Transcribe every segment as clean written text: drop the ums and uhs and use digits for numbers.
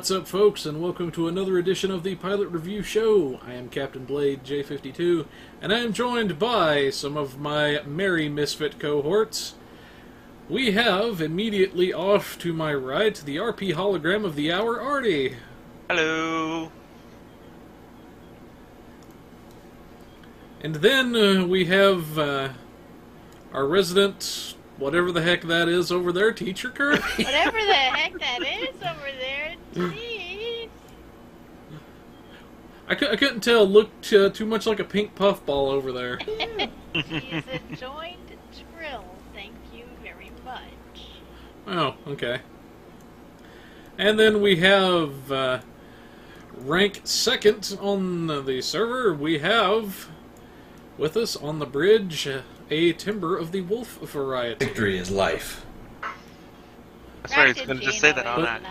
What's up, folks, and welcome to another edition of the Pilot Review Show. I am Captain Blade J52, and I am joined by some of my merry misfit cohorts. We have, immediately off to my right, the RP hologram of the hour, Artie. Hello. And then we have our resident, whatever the heck that is over there, TeacherKirby. Whatever the heck that is over there, jeez. I couldn't tell. Looked too much like a pink puffball over there. She's a joined drill. Thank you very much. Oh, okay. And then we have rank second on the server. We have with us on the bridge a timber of the wolf variety. Victory is life. That's right, I was going to just say that on that.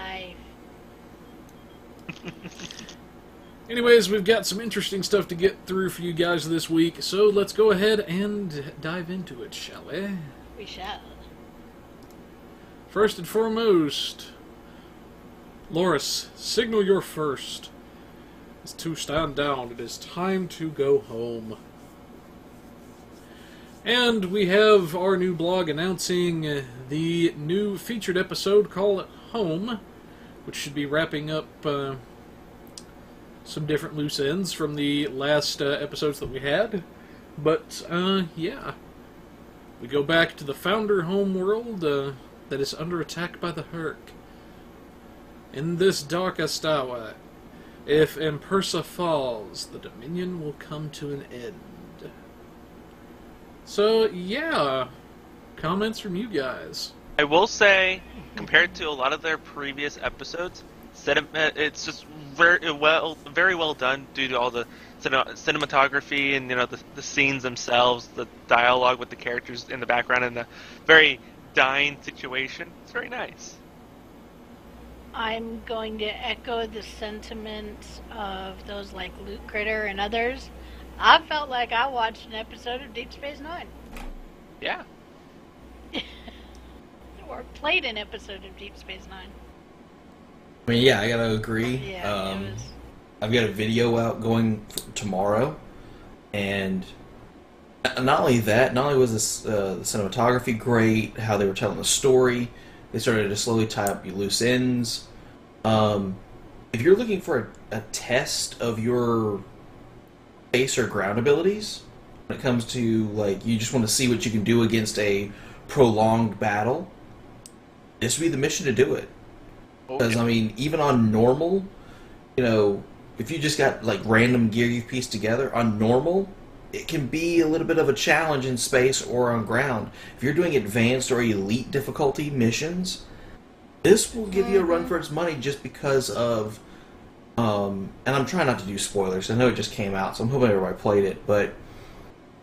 Anyways, we've got some interesting stuff to get through for you guys this week, so let's go ahead and dive into it, shall we? We shall. First and foremost, Loris, signal your first. It's to stand down. It is time to go home. And we have our new blog announcing the new featured episode called Home, which should be wrapping up some different loose ends from the last episodes that we had. But, yeah. We go back to the Founder home world that is under attack by the Hur'q. In this darkest hour, if Impersa falls, the Dominion will come to an end. So, yeah, comments from you guys. I will say, compared to a lot of their previous episodes, it's just very well done due to all the cinematography and the scenes themselves, the dialogue with the characters in the background, and the very dying situation. It's very nice. I'm going to echo the sentiments of those like Loot Critter and others. I felt like I watched an episode of Deep Space Nine. Yeah. Or played an episode of Deep Space Nine. I mean, yeah, I gotta agree. Yeah, it was... I've got a video out going tomorrow, and not only that, not only was this, the cinematography great, how they were telling the story, they started to slowly tie up your loose ends. If you're looking for a test of your space or ground abilities, when it comes to, like, you just want to see what you can do against a prolonged battle, this would be the mission to do it. Because, I mean, even on normal, if you just got, like, random gear you've pieced together, on normal, it can be a little bit of a challenge in space or on ground. If you're doing advanced or elite difficulty missions, this will give you a run for its money just because of, and I'm trying not to do spoilers, I know it just came out, so I'm hoping everybody played it, but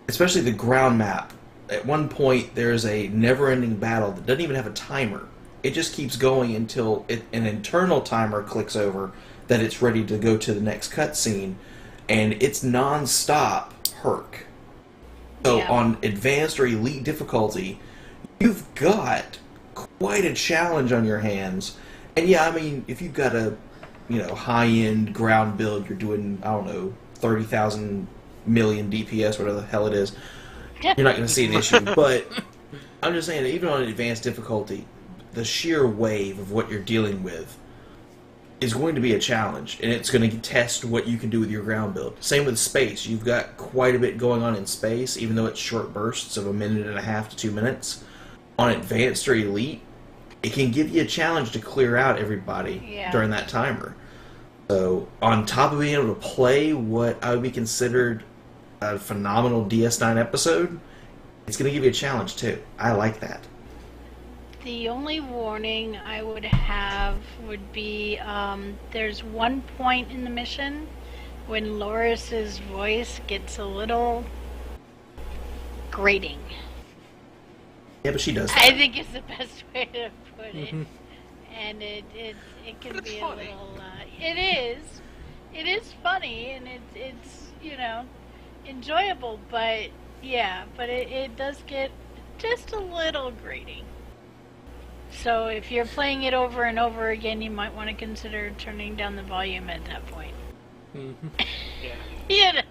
especially the ground map. At one point, there's a never-ending battle that doesn't even have a timer. It just keeps going until an internal timer clicks over that it's ready to go to the next cutscene, and it's non-stop Hur'q. So on advanced or elite difficulty, you've got quite a challenge on your hands. And yeah, I mean, if you've got a high-end ground build, you're doing, I don't know, 30,000 million DPS, whatever the hell it is, you're not going to see an issue. But I'm just saying that even on advanced difficulty, the sheer wave of what you're dealing with is going to be a challenge, and it's going to test what you can do with your ground build. Same with space. You've got quite a bit going on in space, even though it's short bursts of 1.5 to 2 minutes. On advanced or elite, it can give you a challenge to clear out everybody during that timer. So, on top of being able to play what I would be considered a phenomenal DS9 episode, it's going to give you a challenge too. I like that. The only warning I would have would be there's one point in the mission when Loris's voice gets a little grating. Yeah, but she does that. I think it's the best way to put it. And it can be a little... it is funny, and it's enjoyable, but yeah, but it does get just a little grating. So if you're playing it over and over again, you might want to consider turning down the volume at that point. Mm-hmm. Yeah. Yeah.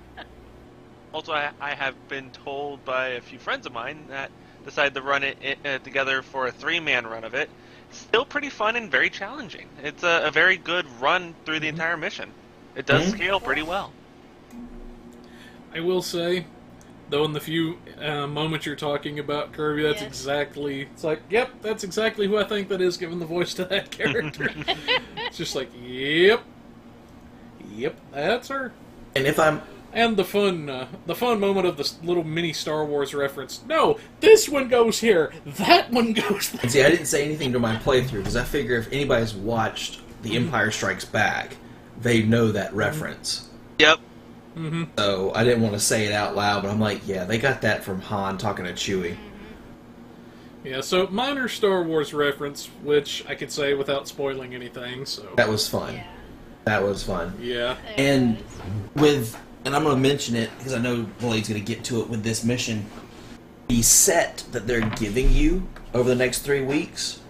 Also, I have been told by a few friends of mine that decided to run it together for a 3-man run of it. Still pretty fun and very challenging. It's a very good run through the entire mission. It does scale pretty well. I will say, though, in the few moments you're talking about Kirby, that's exactly... It's like, yep, that's exactly who I think that is, given the voice to that character. It's just like, yep, that's her. And if I'm... And the fun moment of this little mini Star Wars reference. No, this one goes here. That one goes there. And see, I didn't say anything to my playthrough, because I figure if anybody's watched The Empire Strikes Back, they know that reference. Yep. Mm-hmm. So I didn't want to say it out loud, but I'm like, yeah, they got that from Han talking to Chewie. Yeah, so minor Star Wars reference, which I could say without spoiling anything, so... That was fun. Yeah. That was fun. Yeah. And with... And I'm going to mention it, because I know Blade's going to get to it with this mission. The set that they're giving you over the next 3 weeks,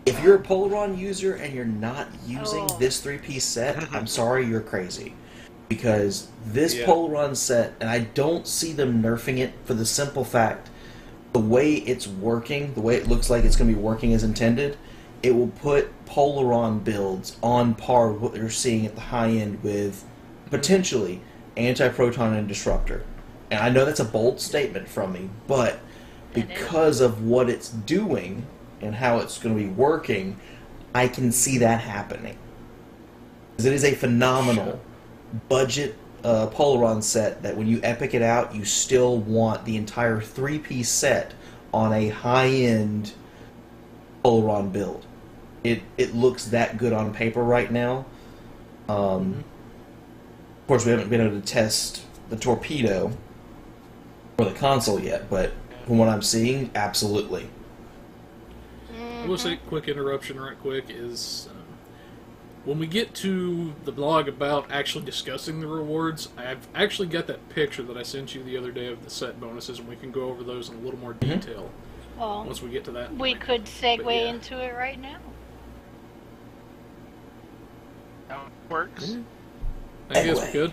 if you're a Polaron user and you're not using this 3-piece set, I'm sorry, you're crazy. Because this Polaron set, and I don't see them nerfing it for the simple fact, the way it's working, the way it looks like it's going to be working as intended, it will put Polaron builds on par with what they're seeing at the high end with, potentially, Anti-Proton and Disruptor. And I know that's a bold statement from me, but because of what it's doing and how it's going to be working, I can see that happening. Because it is a phenomenal budget Polaron set that when you epic it out, you still want the entire 3-piece set on a high-end Polaron build. It looks that good on paper right now. Of course, we haven't been able to test the torpedo or the console yet, but from what I'm seeing, absolutely. I will say, quick interruption right quick, is when we get to the blog about actually discussing the rewards, I've actually got that picture that I sent you the other day of the set bonuses, and we can go over those in a little more detail once we get to that. We could segue into it right now. That works. I guess we could.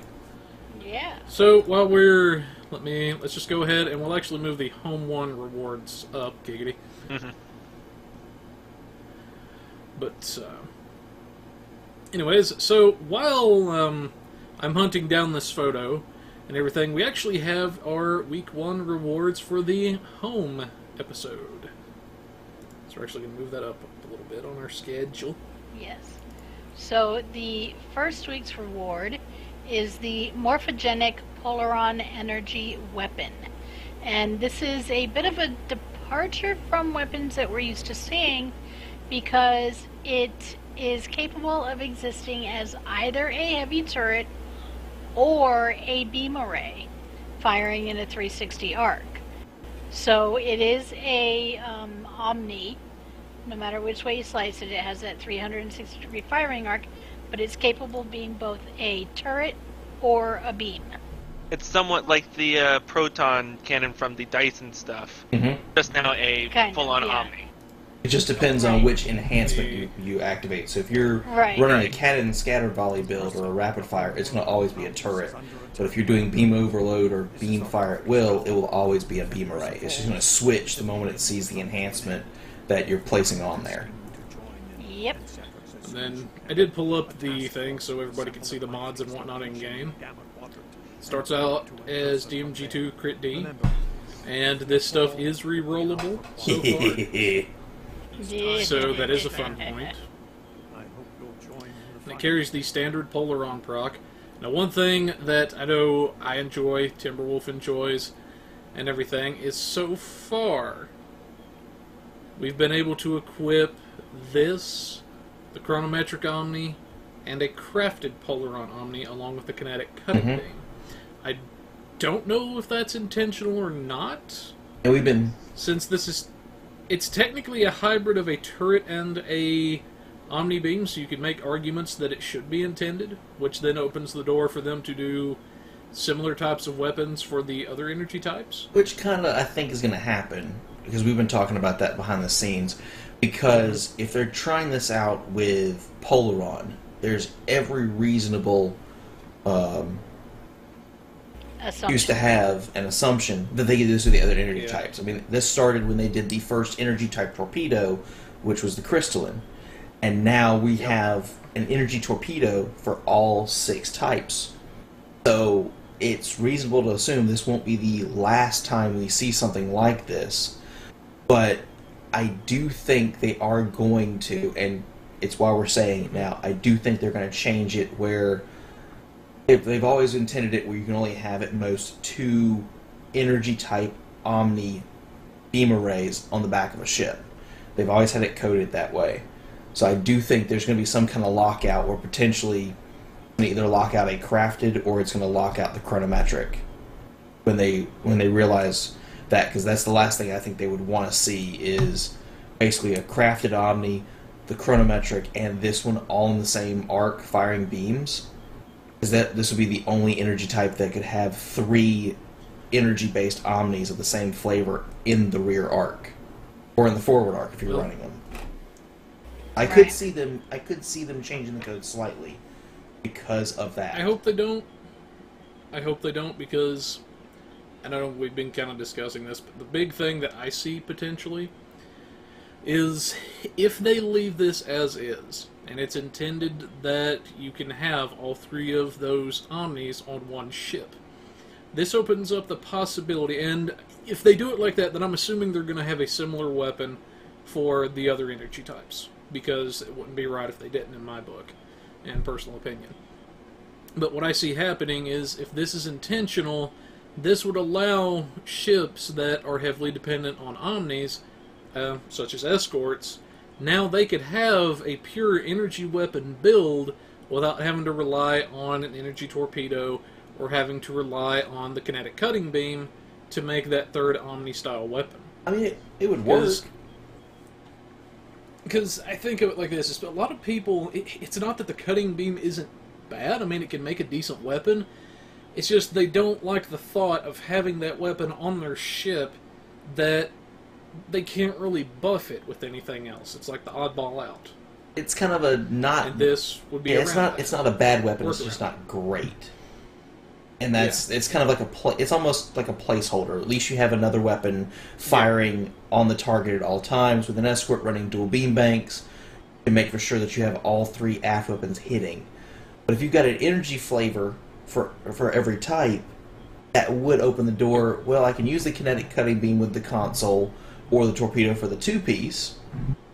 Yeah. So while we're let's just go ahead and we'll actually move the Home 1 rewards up, giggity. But anyways, so while I'm hunting down this photo and everything, we actually have our Week 1 rewards for the Home episode. So we're actually going to move that up a little bit on our schedule. Yes. So the first week's reward is the Morphogenic Polaron Energy Weapon. And this is a bit of a departure from weapons that we're used to seeing because it is capable of existing as either a heavy turret or a beam array firing in a 360 arc. So it is a Omni. No matter which way you slice it, it has that 360-degree firing arc, but it's capable of being both a turret or a beam. It's somewhat like the proton cannon from the Dyson stuff. Just now a full-on Omni. It just depends on which enhancement you activate. So if you're running a cannon scatter volley build or a rapid fire, it's going to always be a turret. But if you're doing beam overload or beam fire at will, it will always be a beam array. It's just going to switch the moment it sees the enhancement that you're placing on there. Yep. And then I did pull up the thing so everybody can see the mods and whatnot in game. Starts out as DMG2 Crit D, and this stuff is rerollable so far. So that is a fun point. And it carries the standard Polaron proc. Now, one thing that I know I enjoy, Timberwolf enjoys, and everything, is so far we've been able to equip this, the Chronometric Omni, and a crafted Polaron Omni along with the Kinetic Cutting Beam. I don't know if that's intentional or not. And we've been... Since this is... It's technically a hybrid of a turret and a Omni Beam, so you could make arguments that it should be intended, which then opens the door for them to do similar types of weapons for the other energy types. Which kind of, I think, is going to happen. because we've been talking about that behind the scenes. Because if they're trying this out with Polaron, there's every reasonable used to have an assumption that they could do this with the other energy types. I mean, this started when they did the first energy type torpedo, which was the crystalline. And now we have an energy torpedo for all 6 types. So it's reasonable to assume this won't be the last time we see something like this. But I do think they are going to, and it's why we're saying it now, I do think they're going to change it where they've always intended it where you can only have at most 2 energy type Omni beam arrays on the back of a ship. They've always had it coded that way. So I do think there's going to be some kind of lockout where potentially either lock out a crafted or it's going to lock out the chronometric when they realize that, because that's the last thing I think they would want to see is basically a crafted Omni, the chronometric, and this one all in the same arc firing beams. Because this would be the only energy type that could have 3 energy-based Omnis of the same flavor in the rear arc, or in the forward arc if you're running them. I could see them changing the code slightly because of that. I hope they don't. I hope they don't, because I know we've been kind of discussing this, but the big thing that I see potentially is if they leave this as is, and it's intended that you can have all 3 of those Omnis on one ship. This opens up the possibility, and if they do it like that, then I'm assuming they're going to have a similar weapon for the other energy types, because it wouldn't be right if they didn't, in my book, and personal opinion. But what I see happening is, if this is intentional, this would allow ships that are heavily dependent on Omnis, such as escorts, now they could have a pure energy weapon build without having to rely on an energy torpedo or having to rely on the kinetic cutting beam to make that 3rd Omni-style weapon. I mean, it would work. Because I think of it like this, a lot of people, it's not that the cutting beam isn't bad, I mean, it can make a decent weapon, it's just they don't like the thought of having that weapon on their ship that they can't really buff it with anything else. It's like the oddball out. It's kind of a not... And this would be it's not a bad weapon, it's just around. not great. And that's it's kind of like it's almost like a placeholder. At least you have another weapon firing on the target at all times with an escort running dual beam banks to make for sure that you have all 3 aft weapons hitting. But if you've got an energy flavor for every type, that would open the door. Well, I can use the kinetic cutting beam with the console or the torpedo for the 2-piece,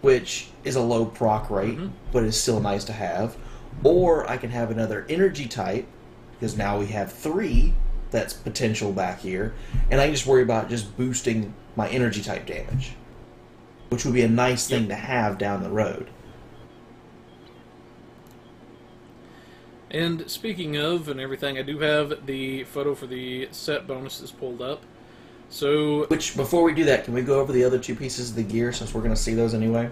which is a low proc rate, but is still nice to have. Or I can have another energy type, because now we have 3 that's potential back here, and I can just worry about just boosting my energy type damage, which would be a nice thing to have down the road. And speaking of and everything, I do have the photo for the set bonuses pulled up. So, which, before we do that, can we go over the other 2 pieces of the gear, since we're going to see those anyway?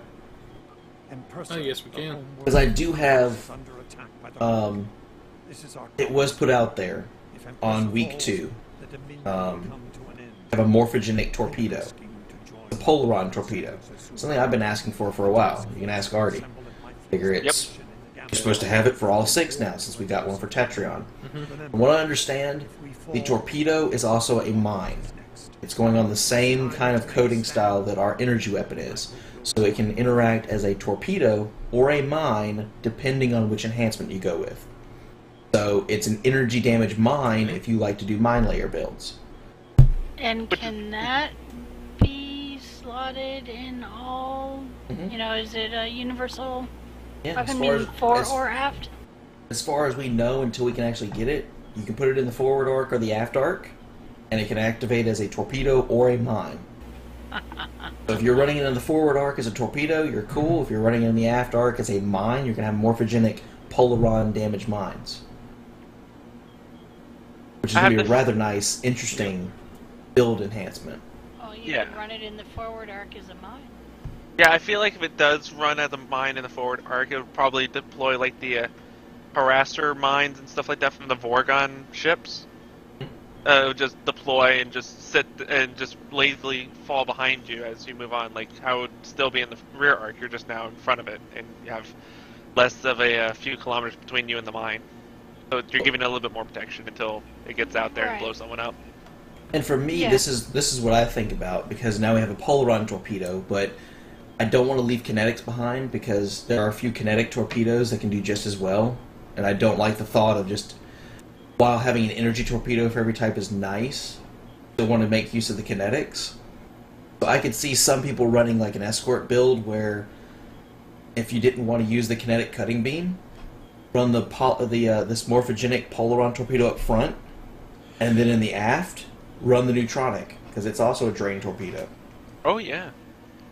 Oh, yes, we can. Because I do have, it was put out there on week 2. I have a morphogenic torpedo, a Polaron torpedo. Something I've been asking for a while. You can ask Artie. Figure it's you're supposed to have it for all 6 now, since we got one for Tetrion. From what I understand, the torpedo is also a mine. It's going on the same kind of coding style that our energy weapon is. So it can interact as a torpedo or a mine, depending on which enhancement you go with. So it's an energy damage mine if you like to do mine layer builds. And can that be slotted in all, is it a universal weapon, meaning fore or aft? As far as we know, until we can actually get it, you can put it in the forward arc or the aft arc, and it can activate as a torpedo or a mine. So if you're running it in the forward arc as a torpedo, you're cool. If you're running it in the aft arc as a mine, you're going to have morphogenic Polaron damage mines. Which is going to be a rather nice, interesting build enhancement. Oh, you can run it in the forward arc as a mine. Yeah, I feel like if it does run as a mine in the forward arc, it would probably deploy like the harasser mines and stuff like that from the Vorgon ships. just deploy and just sit and just lazily fall behind you as you move on. Like how it would still be in the rear arc, you're just now in front of it, and you have less of a few kilometers between you and the mine. So you're giving it a little bit more protection until it gets out there and blows someone up. And for me, this is what I think about, because now we have a Polaron torpedo, but I don't want to leave kinetics behind because there are a few kinetic torpedoes that can do just as well, and I don't like the thought of just, while having an energy torpedo for every type is nice, I want to make use of the kinetics. So I could see some people running like an escort build where if you didn't want to use the kinetic cutting beam, run this morphogenic Polaron torpedo up front, and then in the aft, run the neutronic, because it's also a drain torpedo. Oh, yeah.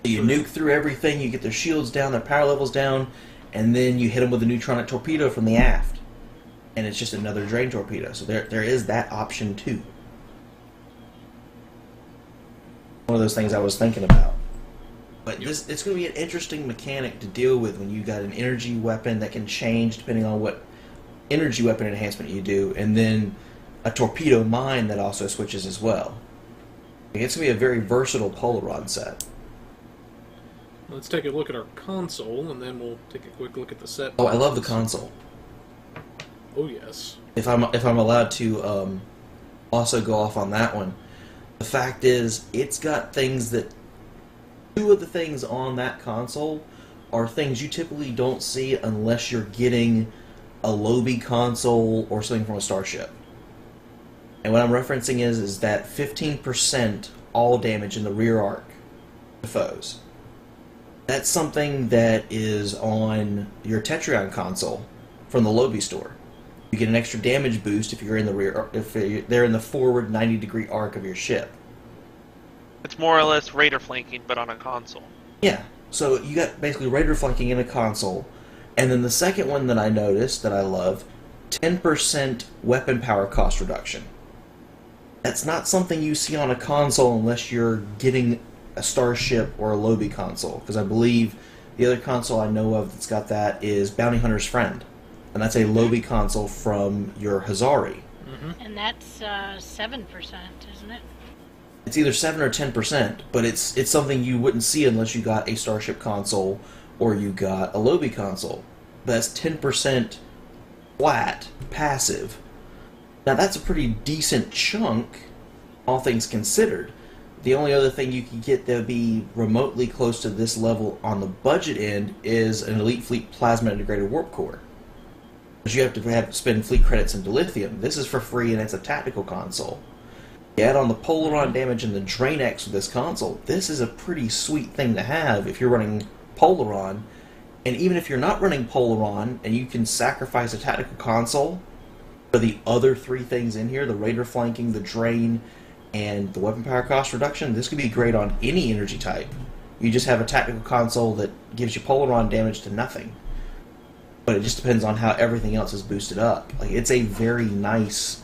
You nuke through everything, you get their shields down, their power levels down, and then you hit them with a neutronic torpedo from the aft. And it's just another drain torpedo. So there is that option too. One of those things I was thinking about. But it's going to be an interesting mechanic to deal with when you got an energy weapon that can change depending on what energy weapon enhancement you do, and then a torpedo mine that also switches as well. It's going to be a very versatile Polaron set. Let's take a look at our console, and then we'll take a quick look at the set. Oh, I love the console. Oh, yes. If I'm allowed to also go off on that one, the fact is, it's got things that... Two of the things on that console are things you typically don't see unless you're getting a Lobby console or something from a Starship. And what I'm referencing is that 15% all damage in the rear arc to foes. That's something that is on your Tetrion console from the Lobby store. You get an extra damage boost if you're in the rear, if they're in the forward 90-degree arc of your ship. It's more or less raider flanking, but on a console. Yeah, so you got basically raider flanking in a console, and then the second one that I noticed that I love, 10% weapon power cost reduction. That's not something you see on a console unless you're getting a Starship or a Lobby console, because I believe the other console I know of that's got that is Bounty Hunter's Friend, and that's a Lobby console from your Hazari. Mm-hmm. And that's 7%, isn't it? It's either 7 or 10%, but it's something you wouldn't see unless you got a Starship console or you got a Lobby console. That's 10% flat, passive. Now that's a pretty decent chunk, all things considered. The only other thing you can get that would be remotely close to this level on the budget end is an Elite Fleet Plasma Integrated Warp Core. Because you have to spend fleet credits into lithium. This is for free and it's a tactical console. You add on the Polaron damage and the Drain X with this console, this is a pretty sweet thing to have if you're running Polaron. And even if you're not running Polaron and you can sacrifice a tactical console for the other three things in here, the Raider flanking, the Drain, and the weapon power cost reduction, this could be great on any energy type. You just have a tactical console that gives you Polaron damage to nothing. But it just depends on how everything else is boosted up. Like, it's a very nice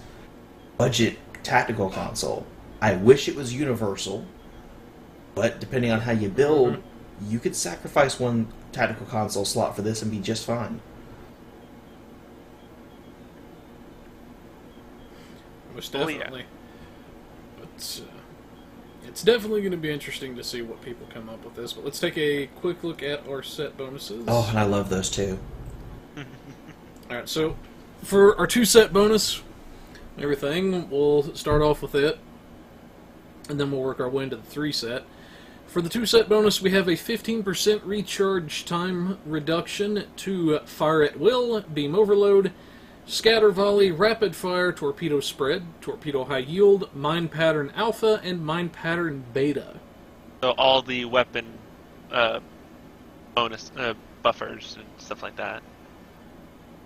budget tactical console. I wish it was universal, but depending on how you build, you could sacrifice one tactical console slot for this and be just fine. Most definitely. But it's definitely going to be interesting to see what people come up with this. But let's take a quick look at our set bonuses. Oh, and I love those too. Alright, so for our 2 set bonus, everything, we'll start off with it, and then we'll work our way into the 3 set. For the 2 set bonus, we have a 15% recharge time reduction to Fire at Will, Beam Overload, Scatter Volley, Rapid Fire, Torpedo Spread, Torpedo High Yield, Mine Pattern Alpha, and Mine Pattern Beta. So all the weapon bonus buffers and stuff like that.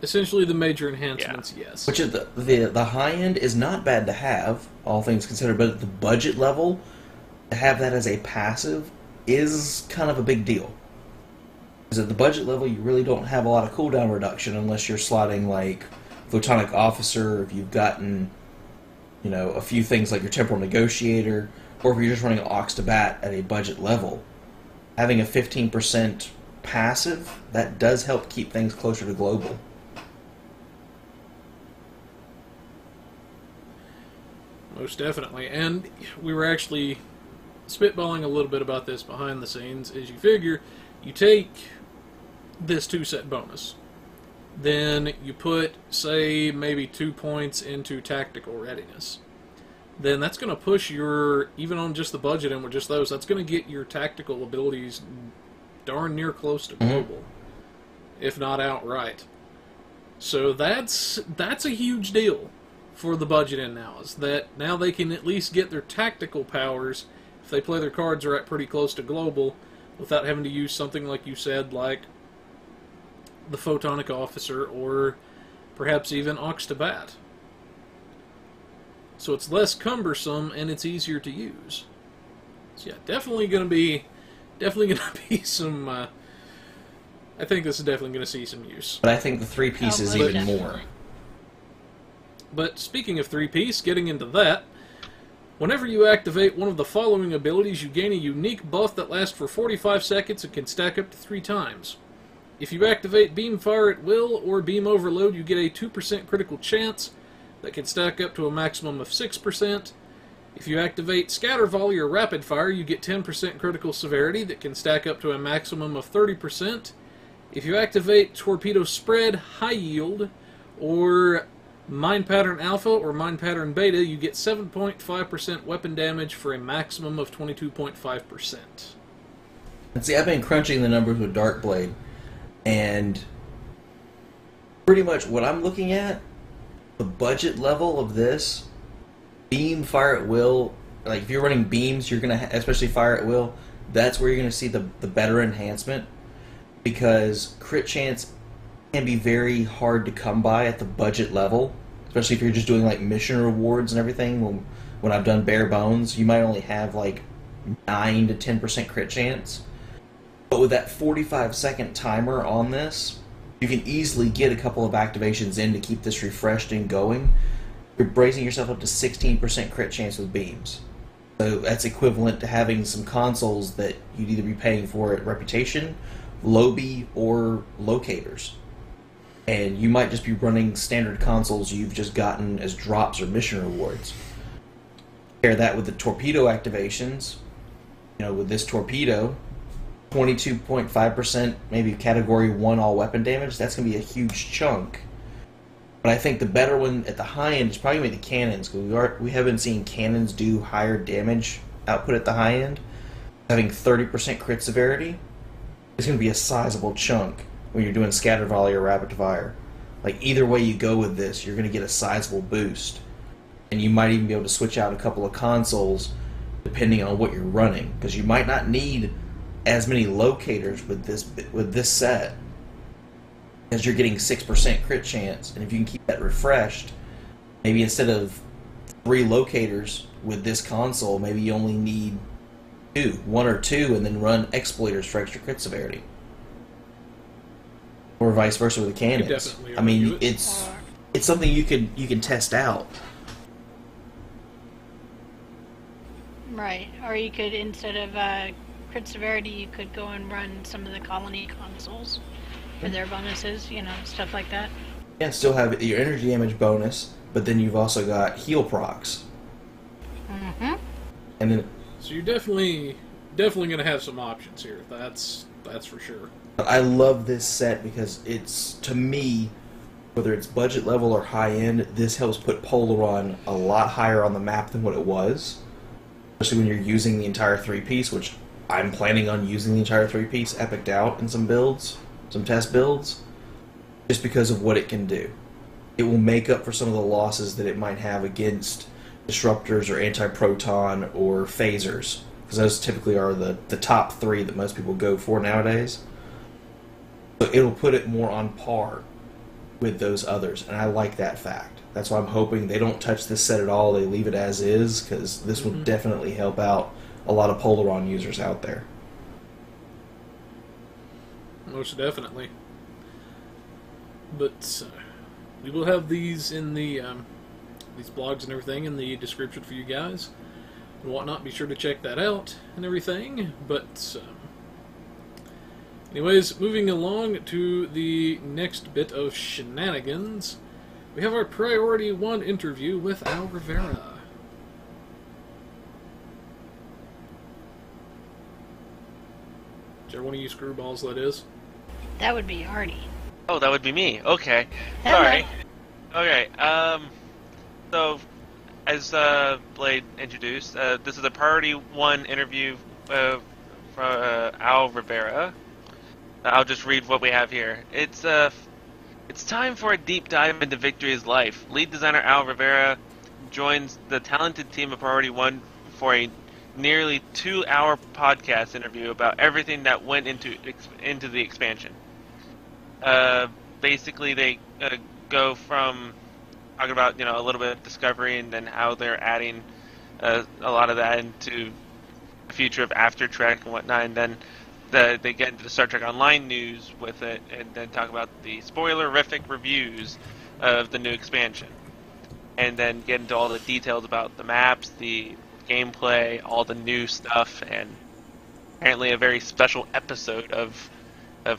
Essentially the major enhancements, yes. Which is the high end is not bad to have, all things considered, but at the budget level, to have that as a passive is kind of a big deal. Because at the budget level, you really don't have a lot of cooldown reduction unless you're slotting like Photonic Officer, if you've gotten, you know, a few things like your Temporal Negotiator, or if you're just running Aux to Bat at a budget level. Having a 15% passive, that does help keep things closer to global. Most definitely. And we were actually spitballing a little bit about this behind the scenes. As you figure, you take this 2-set bonus. Then you put, say, maybe 2 points into tactical readiness. Then that's going to push your, even on just the budget and with just those, that's going to get your tactical abilities darn near close to global, if not outright. So that's a huge deal for the budget in now, is that now they can at least get their tactical powers, if they play their cards right, pretty close to global, without having to use something like you said, like the Photonic Officer, or perhaps even Ox to Bat. So it's less cumbersome and it's easier to use. So yeah, definitely going to be some. I think this is definitely going to see some use. But I think the 3-piece is even more. But speaking of 3-piece, getting into that, whenever you activate one of the following abilities, you gain a unique buff that lasts for 45 seconds and can stack up to 3 times. If you activate Beam Fire at Will or Beam Overload, you get a 2% critical chance that can stack up to a maximum of 6%. If you activate Scatter Volley or Rapid Fire, you get 10% critical severity that can stack up to a maximum of 30%. If you activate Torpedo Spread, High Yield, or Mind Pattern Alpha or Mind Pattern Beta, you get 7.5% weapon damage for a maximum of 22.5%. And see, I've been crunching the numbers with Darkblade, and pretty much what I'm looking at, the budget level of this, Beam, Fire at Will, like if you're running beams, you're going to, especially Fire at Will, that's where you're going to see the better enhancement, because crit chance can be very hard to come by at the budget level, especially if you're just doing like mission rewards and everything. When I've done bare bones, you might only have like 9 to 10% crit chance. But with that 45-second timer on this, you can easily get a couple of activations in to keep this refreshed and going. You're bracing yourself up to 16% crit chance with beams. So that's equivalent to having some consoles that you'd either be paying for at Reputation, Lobby, or Locators. And you might just be running standard consoles you've just gotten as drops or mission rewards. Pair that with the torpedo activations. With this torpedo, 22.5%, maybe category 1 all weapon damage. That's going to be a huge chunk. But I think the better one at the high end is probably going to be the cannons, because we haven't seen cannons do higher damage output at the high end. Having 30% crit severity is going to be a sizable chunk when you're doing scatter volley or rapid fire. Like, either way you go with this, you're going to get a sizable boost. And you might even be able to switch out a couple of consoles depending on what you're running, because you might not need as many locators with this set, as you're getting 6% crit chance. And if you can keep that refreshed, maybe instead of 3 locators with this console, maybe you only need 1 or 2, and then run exploiters for extra crit severity. Or vice versa with the cannons. I mean, it's something you can test out. Right. Or you could, instead of crit severity, you could go and run some of the colony consoles for their bonuses, stuff like that. And still have your energy damage bonus, but then you've also got heal procs. Mm-hmm. And then, so you're definitely going to have some options here. That's for sure. I love this set because it's, to me, whether it's budget level or high end, this helps put Polaron a lot higher on the map than what it was. Especially when you're using the entire 3-piece, which I'm planning on using the entire 3-piece epic'd out in some builds, some test builds, just because of what it can do. It will make up for some of the losses that it might have against disruptors or anti-proton or phasers, because those typically are the top 3 that most people go for nowadays. So it'll put it more on par with those others, and I like that fact. That's why I'm hoping they don't touch this set at all, they leave it as is, because this will definitely help out a lot of Polaron users out there. Most definitely. But we will have these in the these blogs and everything in the description for you guys and whatnot. Be sure to check that out and everything. But anyways, moving along to the next bit of shenanigans, we have our Priority 1 interview with Al Rivera. Or one of you screwballs, that is. That would be Artie. Oh, that would be me. Okay. Hello. Sorry. Okay. So, as Blade introduced, this is a Priority 1 interview from Al Rivera. I'll just read what we have here. It's time for a deep dive into Victory's life. Lead designer Al Rivera joins the talented team of Priority 1 for a nearly 2-hour podcast interview about everything that went into the expansion. Basically, they go from talking about a little bit of discovery and then how they're adding a lot of that into the future of After Trek and whatnot, and then they get into the Star Trek Online news with it, and then talk about the spoilerific reviews of the new expansion, and then get into all the details about the maps, the gameplay, all the new stuff, and apparently a very special episode of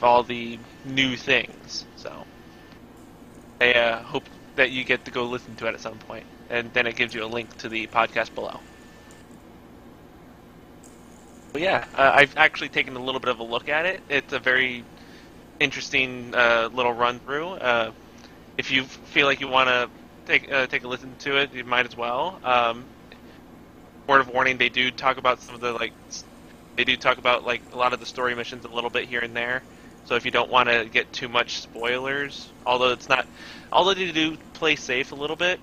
all the new things. So I hope that you get to go listen to it at some point, and then it gives you a link to the podcast below. But yeah, I've actually taken a little bit of a look at it. It's a very interesting little run through. If you feel like you want to take a listen to it, you might as well. Word of warning: they do talk about some of the a lot of the story missions a little bit here and there. So if you don't want to get too much spoilers, although they do play safe a little bit,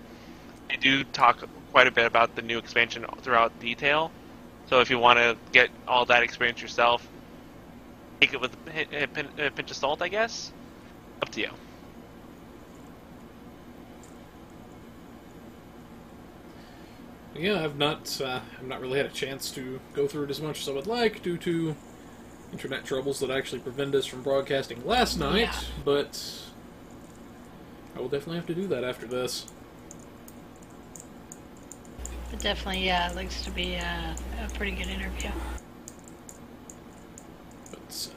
they do talk quite a bit about the new expansion throughout detail. So if you want to get all that experience yourself, take it with a pinch of salt, I guess. Up to you. Yeah, I've not really had a chance to go through it as much as I would like due to internet troubles that actually prevented us from broadcasting last night, Yeah. but I will definitely have to do that after this. But definitely, yeah, it looks to be a pretty good interview. But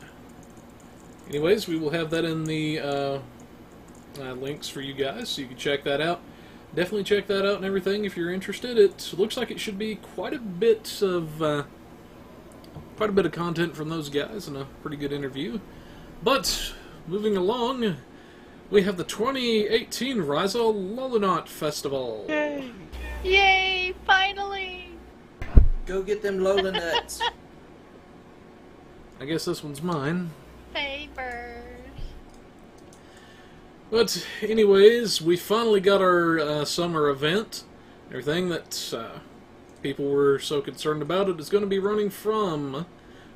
anyways, we will have that in the links for you guys, so you can check that out. Definitely check that out and everything if you're interested. It looks like it should be quite a bit of content from those guys and a pretty good interview. But moving along, we have the 2018 Rizal Lolonaut Festival. Yay! Yay! Finally! Go get them Lola nuts. I guess this one's mine. Favors. But anyways, we finally got our summer event. Everything that people were so concerned about it is going to be running from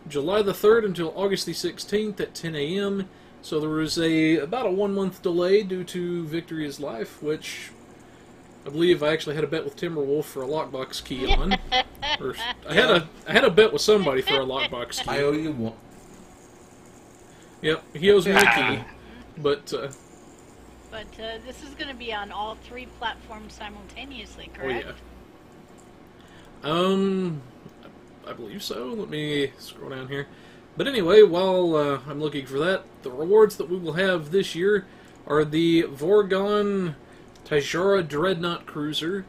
July the 3rd until August the 16th at 10 a.m. So there was about a 1-month delay due to Victory is Life, which I believe I actually had a bet with Timberwolf for a lockbox key on. Or I had a bet with somebody for a lockbox key. I owe you one. Yep, he owes me a key. But But this is going to be on all 3 platforms simultaneously, correct? Oh yeah. I believe so. Let me scroll down here. But anyway, while I'm looking for that, the rewards that we will have this year are the Vorgon Tajara Dreadnought Cruiser,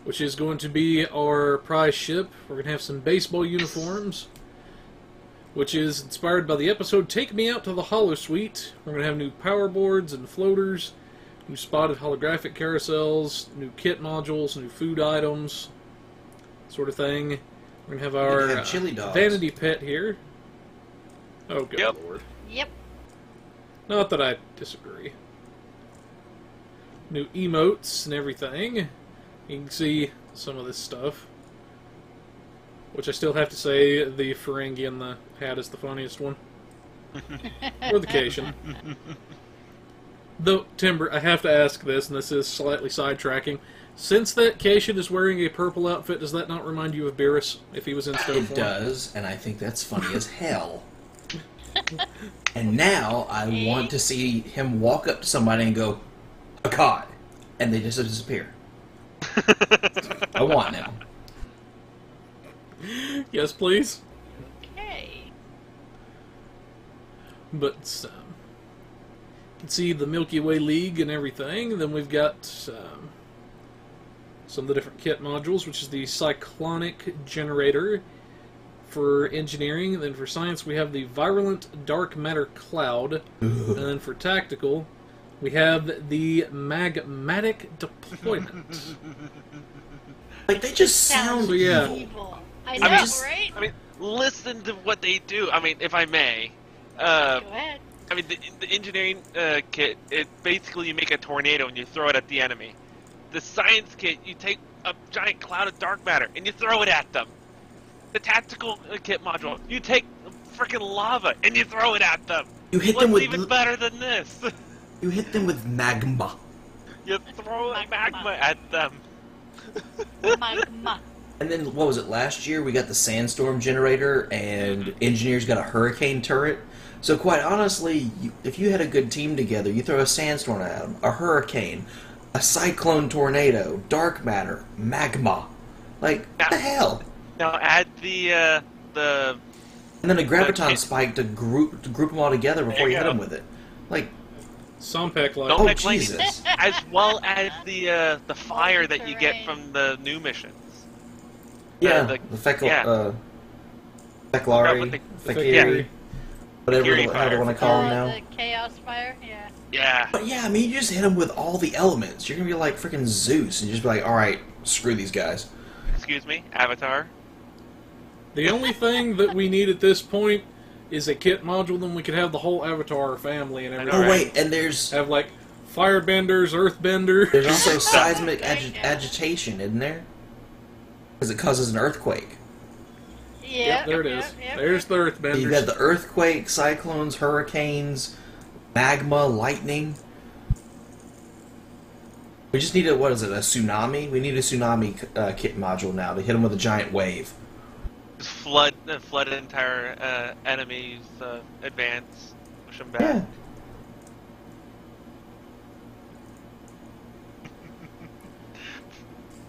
which is going to be our prize ship. We're going to have some baseball uniforms, which is inspired by the episode Take Me Out to the Holosuite. We're going to have new power boards and floaters, new spotted holographic carousels, new kit modules, new food items, sort of thing. We're going to have our chili dogs. vanity pet here. Oh, good Yep. lord. Yep. Not that I disagree. New emotes and everything. You can see some of this stuff. Which I still have to say, the Ferengi and the hat is the funniest one. Or the Cation. Though, Timber, I have to ask this, and this is slightly sidetracking. Since that Cation is wearing a purple outfit, does that not remind you of Beerus, if he was in stone It form? does, and I think that's funny as hell. And now I want to see him walk up to somebody and go, "A cod," and they just disappear. I want now. Yes, please. Okay. But you can see the Milky Way League and everything. Then we've got some of the different kit modules, which is the Cyclonic Generator, for engineering. And then for science, we have the virulent dark matter cloud. And then for tactical, we have the magmatic deployment. Like, they just sound So, yeah. evil. I know, right? I mean, listen to what they do. I mean, if I may. Go ahead. I mean, the engineering kit, basically you make a tornado and you throw it at the enemy. The science kit, you take a giant cloud of dark matter and you throw it at them. The tactical kit module, you take freaking lava and you throw it at them. You hit What's them with even better than this? You hit them with magma. You throw magma at them. Magma. And then, what was it, last year we got the sandstorm generator and engineers got a hurricane turret. So quite honestly, if you had a good team together, you throw a sandstorm at them, a hurricane, a cyclone tornado, dark matter, magma. Like, what the hell? Now add the And then a graviton spike to group them all together before you hit them with it. Like, Sompek light. Don't oh, make lightning. Jesus. as well as the fire that you get Terrain. from the new missions. Yeah, the Fecklari, Fekiri. whatever Fekiri how they want to call them now. The chaos fire, yeah. Yeah. But yeah, I mean, you just hit them with all the elements. You're gonna be like freaking Zeus, and just be like, all right, screw these guys. Excuse me, Avatar. The only thing that we need at this point is a kit module, then we could have the whole Avatar family and everything. Oh Right. wait, and there's Have, like, firebenders, earthbenders. also seismic Right now. agitation, isn't there? Because it causes an earthquake. Yeah. There it is. Yep. There's the earthbenders. You got the earthquake, cyclones, hurricanes, magma, lightning. We just need a, what is it, a tsunami? We need a tsunami kit module now to hit them with a giant wave. Just flood entire enemies, advance, push them back. Yeah.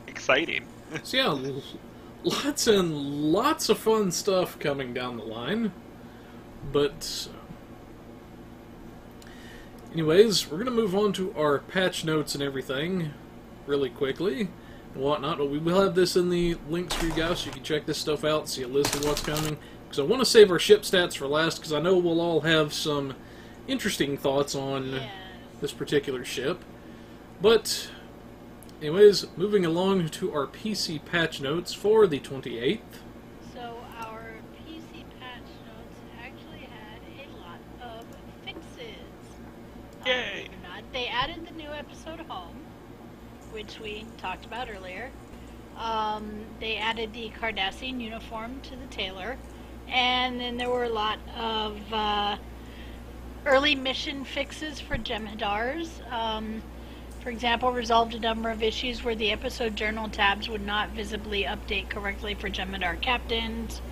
Exciting. So yeah, lots and lots of fun stuff coming down the line. But anyways, we're gonna move on to our patch notes and everything really quickly and whatnot. But we will have this in the links for you guys, so you can check this stuff out, see a list of what's coming. Because I want to save our ship stats for last, because I know we'll all have some interesting thoughts on Yes. this particular ship. But anyways, moving along to our PC patch notes for the 28th. So our PC patch notes actually had a lot of fixes. Yay. They added the new episode Home, which we talked about earlier. They added the Cardassian uniform to the tailor. And then there were a lot of early mission fixes for Jem'Hadars. For example, resolved a number of issues where the episode journal tabs would not visibly update correctly for Jem'Hadar captains.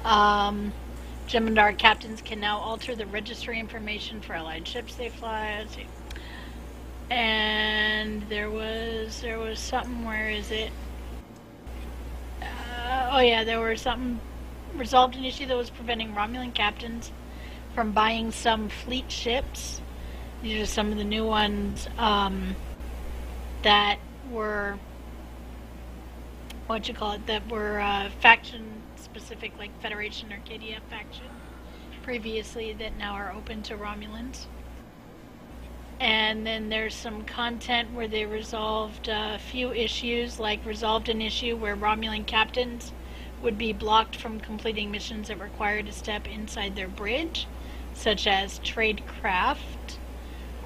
Jem'Hadar captains can now alter the registry information for allied ships they fly. Let's see. And there was something. Where is it? Oh yeah, there was something. Resolved an issue that was preventing Romulan captains from buying some fleet ships. These are some of the new ones that were that were faction specific, like Federation Arcadia faction previously, that now are open to Romulans. And then there's some content where they resolved a few issues, like resolved an issue where Romulan captains would be blocked from completing missions that required a step inside their bridge, such as trade craft.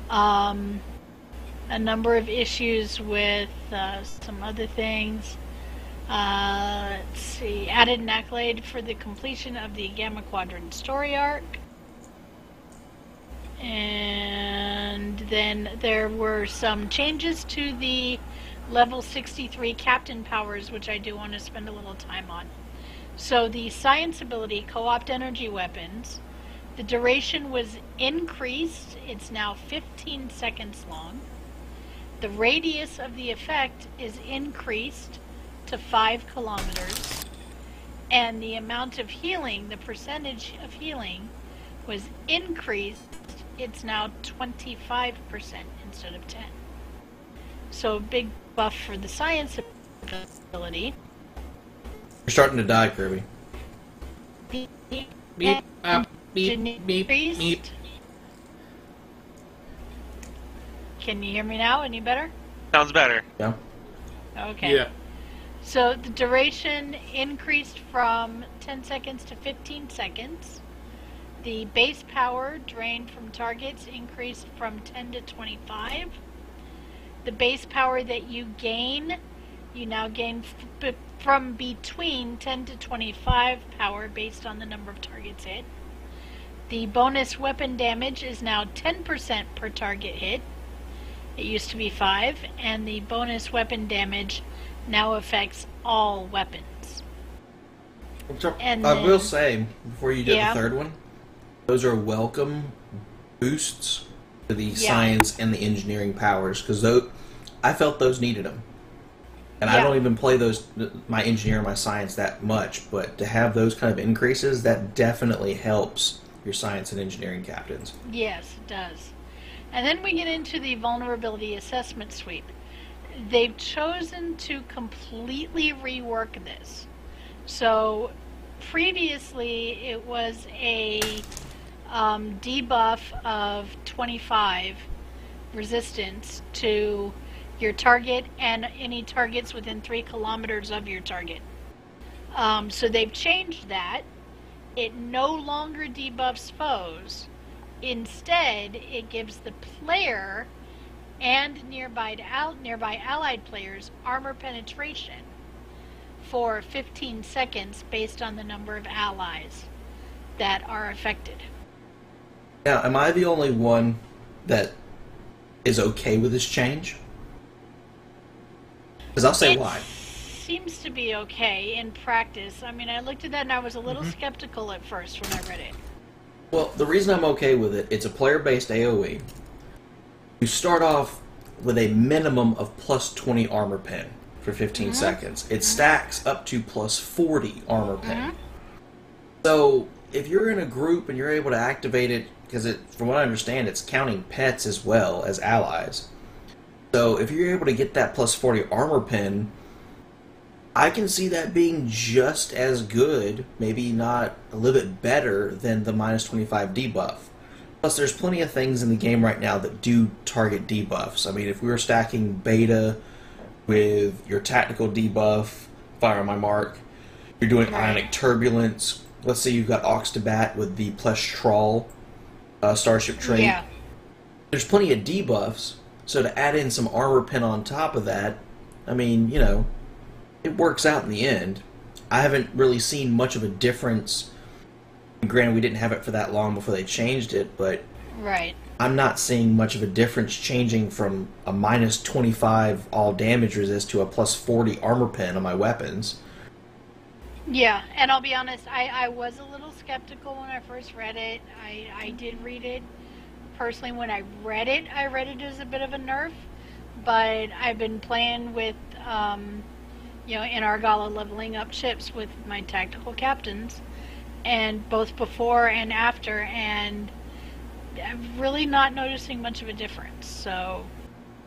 A number of issues with some other things. Let's see. Added an accolade for the completion of the Gamma Quadrant story arc. And then there were some changes to the level 63 captain powers, which I do want to spend a little time on. So the science ability, co-opt energy weapons, the duration was increased. It's now 15 seconds long. The radius of the effect is increased to 5 kilometers. And the amount of healing, the percentage of healing, was increased. It's now 25% instead of 10. So a big buff for the science ability. You're starting to die, Kirby. Beep, beep, Engine beep, increased. beep. Can you hear me now? Any better? Sounds better. Yeah. Okay. Yeah. So the duration increased from 10 seconds to 15 seconds. The base power drained from targets increased from 10 to 25. The base power that you gain, you now gain from between 10 to 25 power based on the number of targets hit. The bonus weapon damage is now 10% per target hit. It used to be 5, and the bonus weapon damage now affects all weapons. And I then- will say, before you get Yeah. the third one, those are welcome boosts to the Yeah. science and the engineering powers, because I felt those needed them. And I Yeah. don't even play my engineer and my science that much, but to have those kind of increases, that definitely helps your science and engineering captains. Yes, it does. And then we get into the vulnerability assessment sweep. They've chosen to completely rework this. So previously it was a debuff of 25 resistance to your target and any targets within 3 kilometers of your target. So they've changed that. It no longer debuffs foes. Instead, it gives the player and nearby allied players armor penetration for 15 seconds based on the number of allies that are affected. Now, am I the only one that is okay with this change? Because I'll say why. Seems to be okay in practice. I mean, I looked at that and I was a little skeptical at first when I read it. Well, the reason I'm okay with it, it's a player-based AoE. You start off with a minimum of plus 20 armor pen for 15 seconds. It stacks up to plus 40 armor pen. So, if you're in a group and you're able to activate it, because from what I understand, it's counting pets as well as allies. So, if you're able to get that plus 40 armor pen, I can see that being just as good, maybe not a little bit better than the minus 25 debuff. Plus, there's plenty of things in the game right now that do target debuffs. I mean, if we were stacking beta with your tactical debuff, fire on my mark, you're doing ionic turbulence. Let's say you've got Oxtabat with the plus Trawl Starship trait. Yeah. There's plenty of debuffs, so to add in some armor pen on top of that, I mean, you know, it works out in the end. I haven't really seen much of a difference. Granted, we didn't have it for that long before they changed it, but Right. I'm not seeing much of a difference changing from a minus 25 all damage resist to a plus 40 armor pen on my weapons. Yeah, and I'll be honest, I was a little skeptical when I first read it. I did read it. Personally, when I read it as a bit of a nerf, but I've been playing with, in Argala leveling up ships with my tactical captains, and both before and after, and I'm really not noticing much of a difference, so...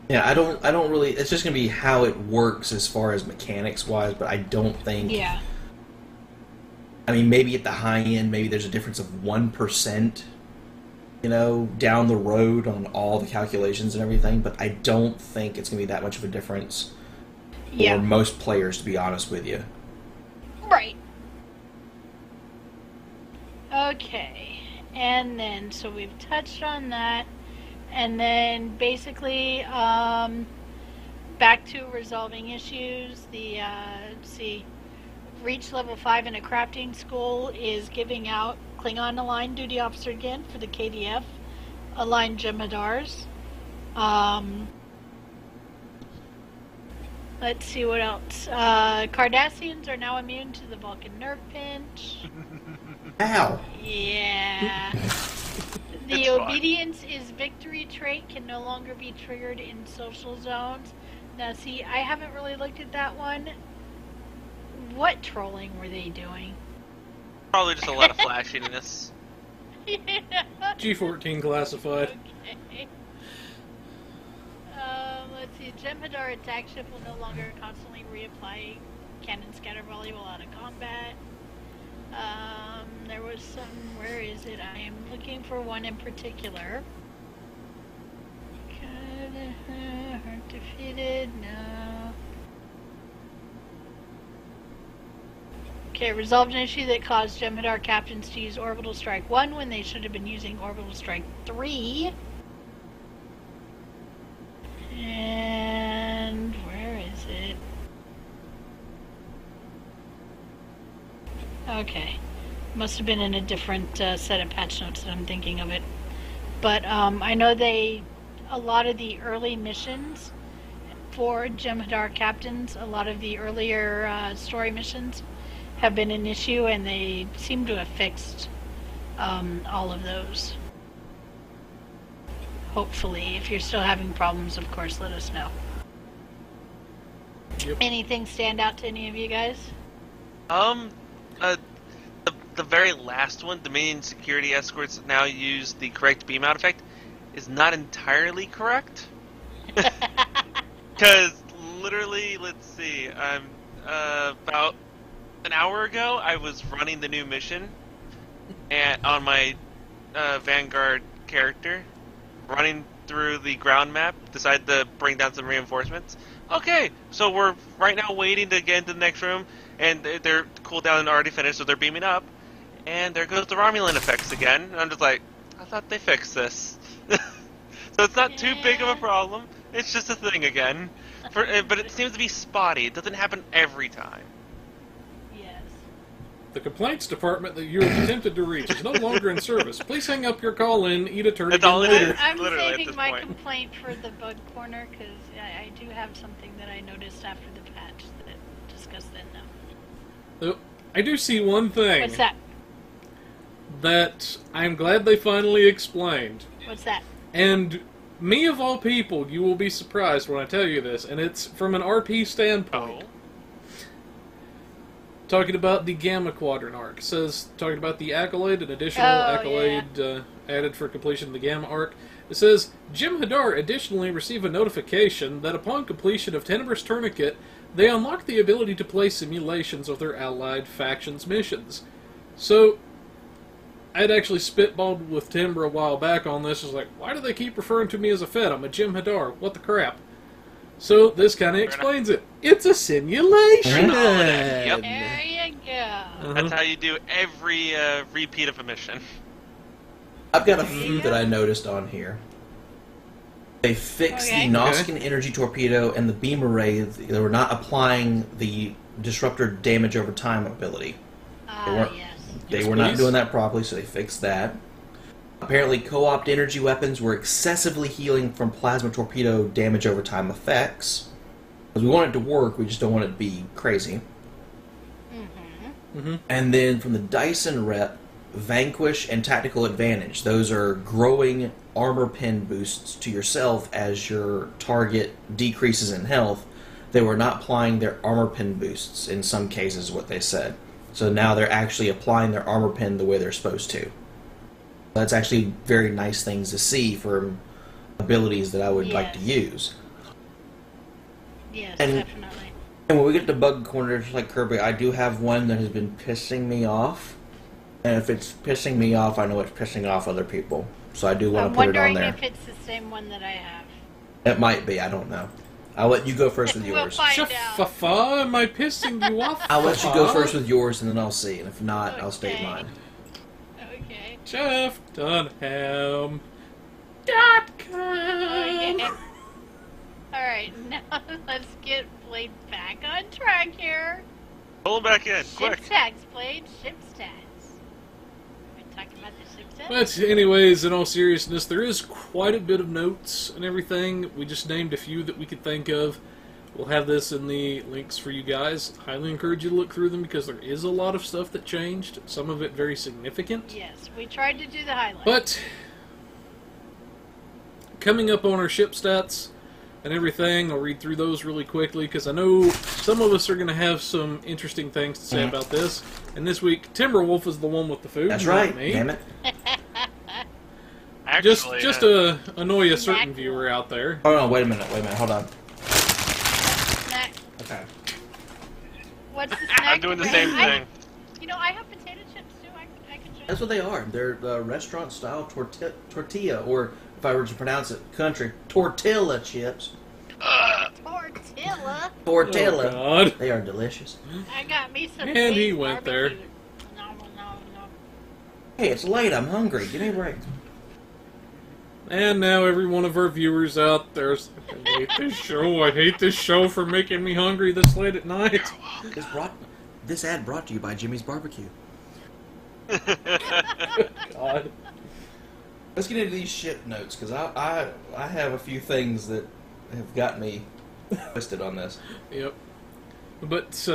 Yeah, I don't really... It's just going to be how it works as far as mechanics-wise, but I don't think... Yeah. I mean, maybe at the high end, maybe there's a difference of 1%, down the road on all the calculations and everything, but I don't think it's going to be that much of a difference for most players, to be honest with you. Right. Okay. And then, so we've touched on that, and then basically, back to resolving issues. The, Reach level 5 in a crafting school is giving out Klingon aligned duty officer again for the KDF, aligned Jem'Hadars. Let's see what else. Cardassians are now immune to the Vulcan nerve pinch. Ow! Yeah. The It's fine. obedience is victory trait can no longer be triggered in social zones. Now see, I haven't really looked at that one. What trolling were they doing? Probably just a lot of flashiness. Yeah. G14 classified. Okay. Let's see. Jem'Hadar attack ship will no longer constantly reapply cannon scatter volley while out of combat. There was some. Where is it? I am looking for one in particular. Hur'q defeated. No. Okay, resolved an issue that caused Jem'Hadar captains to use Orbital Strike 1 when they should have been using Orbital Strike 3. And where is it? Okay. Must have been in a different set of patch notes that I'm thinking of it. But I know a lot of the early missions for Jem'Hadar captains, a lot of the earlier story missions have been an issue, and they seem to have fixed all of those. Hopefully. If you're still having problems, of course, let us know. Yep. Anything stand out to any of you guys? The very last one, Dominion security escorts now use the correct beam out effect, is not entirely correct. Because literally, let's see, about an hour ago, I was running the new mission on my Vanguard character, running through the ground map, decided to bring down some reinforcements. Okay, so we're right now waiting to get into the next room, and their cooldown already finished, so they're beaming up, and there goes the Romulan effects again. And I'm just like, I thought they fixed this. So it's not too big of a problem, it's just a thing again. But it seems to be spotty, it doesn't happen every time. Yes. The complaints department that you have attempted to reach is no longer in service. Please hang up your call in, eat a turn That's again all it later. is. I'm Literally, at saving this my point. complaint for the bug corner, because I do have something that I noticed after the patch that I discussed then now. Oh, I do see one thing. What's that? That I'm glad they finally explained. What's that? And me of all people, you will be surprised when I tell you this, and it's from an RP standpoint. Oh. Talking about the Gamma Quadrant arc. It says, talking about the accolade, an additional accolade added for completion of the Gamma arc. It says, Jem'Hadar additionally receive a notification that upon completion of Tenebrous Tourniquet, they unlock the ability to play simulations of their allied factions' missions. So, I'd actually spitballed with Timber a while back on this. I was like, why do they keep referring to me as a Fed? I'm a Jem'Hadar. What the crap? So, this kind of explains it. It's a simulation! Yep. There you go. That's how you do every repeat of a mission. I've got a few that I noticed on here. They fixed the Noskin energy torpedo and the beam array. They were not applying the disruptor damage over time ability. Yes. They were not doing that properly, so they fixed that. Apparently, co-opt energy weapons were excessively healing from plasma torpedo damage over time effects. Because we want it to work, we just don't want it to be crazy. And then from the Dyson rep, Vanquish and Tactical Advantage. Those are growing armor pen boosts to yourself as your target decreases in health. They were not applying their armor pen boosts in some cases, what they said. So now they're actually applying their armor pen the way they're supposed to. That's actually very nice things to see from abilities that I would like to use. Yes, And- definitely. And when we get to bug corners like Kirby, I do have one that has been pissing me off. And if it's pissing me off, I know it's pissing off other people. So I do want I'm to put it on wondering there. if it's the same one that I have. It might be, I don't know. I'll let you go first with We'll yours. find out. Shaffafa, am I pissing you off? I'll let you go first with yours, and then I'll see. And if not, I'll state Okay. mine. Okay. Jeff Dunham.com. Okay. Alright, now let's get Blade back on track here. Pull him back in, quick. Ship tags, Blade. Ship stats. We're talking about the ship stats? But anyways, in all seriousness, there is quite a bit of notes and everything. We just named a few that we could think of. We'll have this in the links for you guys. Highly encourage you to look through them because there is a lot of stuff that changed. Some of it very significant. Yes, we tried to do the highlights. But coming up on our ship stats and everything, I'll read through those really quickly because I know some of us are going to have some interesting things to say about this. And this week, TimberWolf is the one with the food. That's not right, me. damn it. Actually, Just to annoy a certain SnackWolf. viewer out there. Oh no, wait a minute, hold on. Snack. Okay. What's the snack? I'm doing the same thing. You know, I have potato chips too. I can show That's what they are. They're restaurant-style tortilla, or if I were to pronounce it country, tortilla chips. Tortilla. Tortilla. Oh, God. They are delicious. I got me some. And he beef went there. barbecue. No. Hey, it's late. I'm hungry. Give me a break. And now every one of our viewers out there's, I hate this show. I hate this show for making me hungry this late at night. This ad brought to you by Jimmy's Barbecue. God. Let's get into these ship notes, because I have a few things that have got me twisted on this. Yep. But,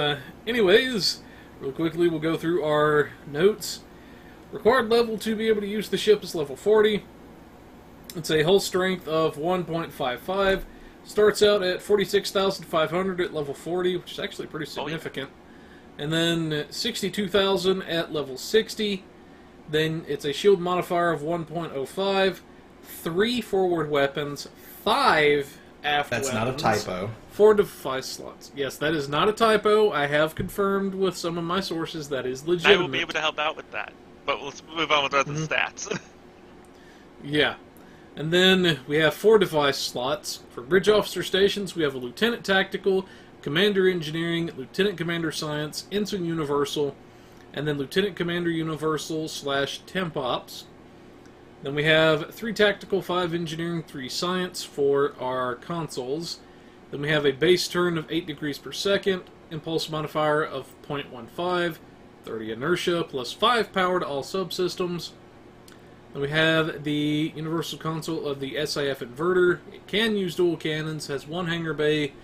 anyways, real quickly we'll go through our notes. Required level to be able to use the ship is level 40. It's a hull strength of 1.55. Starts out at 46,500 at level 40, which is actually pretty significant. And then 62,000 at level 60. Then it's a shield modifier of 1.05. 3 forward weapons. 5 aft That's weapons. not a typo. 4 device slots. Yes, that is not a typo. I have confirmed with some of my sources that is legitimate. I will be able to help out with that. But let's move on with the rest of the stats. Yeah. And then we have 4 device slots. For bridge officer stations, we have a Lieutenant Tactical, Commander Engineering, Lieutenant Commander Science, Ensign Universal, and then Lieutenant Commander Universal / Temp Ops. Then we have 3 Tactical, 5 Engineering, 3 Science for our consoles. Then we have a base turn of 8 degrees per second, impulse modifier of 0.15, 30 inertia, plus 5 power to all subsystems. Then we have the universal console of the SAF inverter. It can use dual cannons, has 1 hangar bay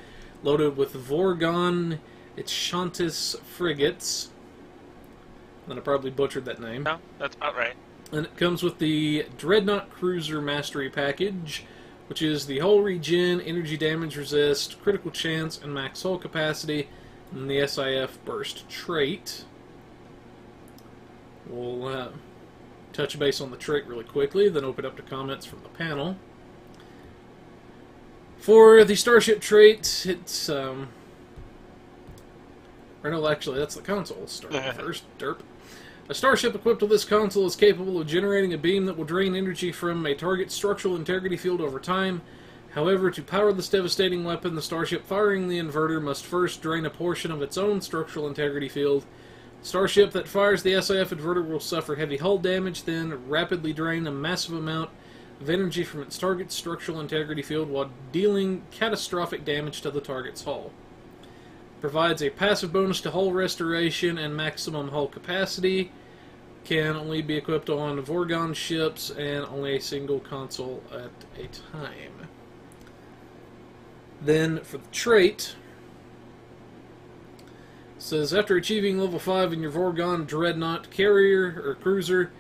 loaded with Vorgon Ichantis frigates. And I probably butchered that name. No, that's about right. And it comes with the Dreadnought Cruiser Mastery Package, which is the hull regen, energy damage resist, critical chance, and max hull capacity, and the SIF burst trait. We'll touch base on the trait really quickly, then open up to comments from the panel. For the Starship trait, it's, or no, actually, that's the console. Let's start with first. Derp. A Starship equipped with this console is capable of generating a beam that will drain energy from a target's structural integrity field over time. However, to power this devastating weapon, the Starship firing the inverter must first drain a portion of its own structural integrity field. Starship that fires the SIF inverter will suffer heavy hull damage, then rapidly drain a massive amount of energy from its target's structural integrity field while dealing catastrophic damage to the target's hull. Provides a passive bonus to hull restoration and maximum hull capacity. Can only be equipped on Vorgon ships and only a single console at a time. Then for the trait, says after achieving level 5 in your Vorgon Dreadnought carrier or cruiser,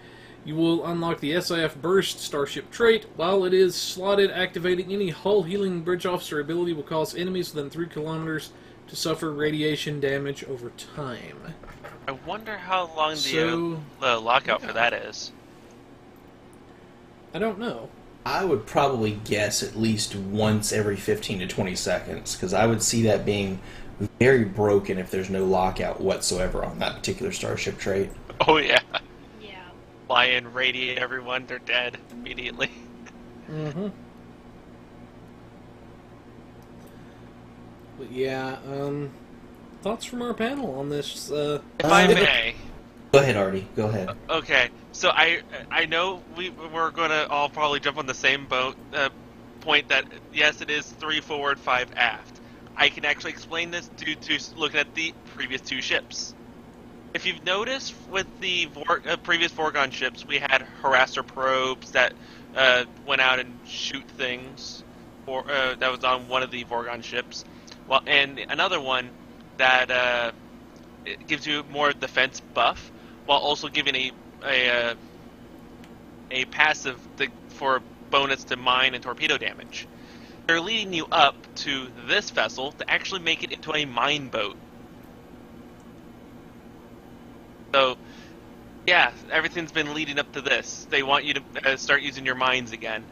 you will unlock the SIF Burst Starship trait. While it is slotted, activating any hull healing bridge officer ability will cause enemies within 3 kilometers to suffer radiation damage over time. I wonder how long the lockout for that is. I don't know. I would probably guess at least once every 15 to 20 seconds, because I would see that being very broken if there's no lockout whatsoever on that particular Starship trait. Oh, yeah. Yeah. Fly in, radiate everyone, they're dead immediately. Mm-hmm. But yeah, thoughts from our panel on this? If I may. Go ahead, Artie. Go ahead. Okay, so I know we're going to all probably jump on the same point that, yes, it is 3 forward, 5 aft. I can actually explain this due to looking at the previous 2 ships. If you've noticed, with the previous Vorgon ships, we had harasser probes that went out and shoot things. That was on one of the Vorgon ships. Well, and another one that it gives you more defense buff, while also giving a passive for bonus to mine and torpedo damage. They're leading you up to this vessel to actually make it into a mine boat. So, yeah, everything's been leading up to this. They want you to start using your mines again.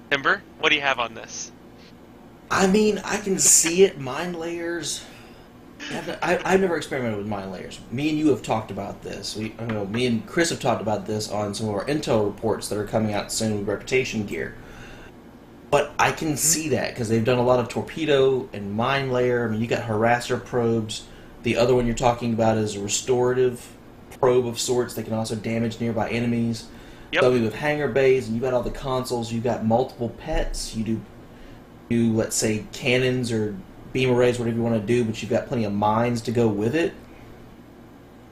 Timber, what do you have on this? I mean, I can see it, mine layers. I've never experimented with mine layers. Me and you have talked about this. Me and Chris have talked about this on some of our intel reports that are coming out soon with reputation gear. But I can see that because they've done a lot of torpedo and mine layer. I mean, you got harasser probes. The other one you're talking about is a restorative probe of sorts that can also damage nearby enemies. Yep. So with hangar bays, and you got all the consoles, you got multiple pets. You do let's say cannons or beam arrays, whatever you want to do, but you've got plenty of mines to go with it.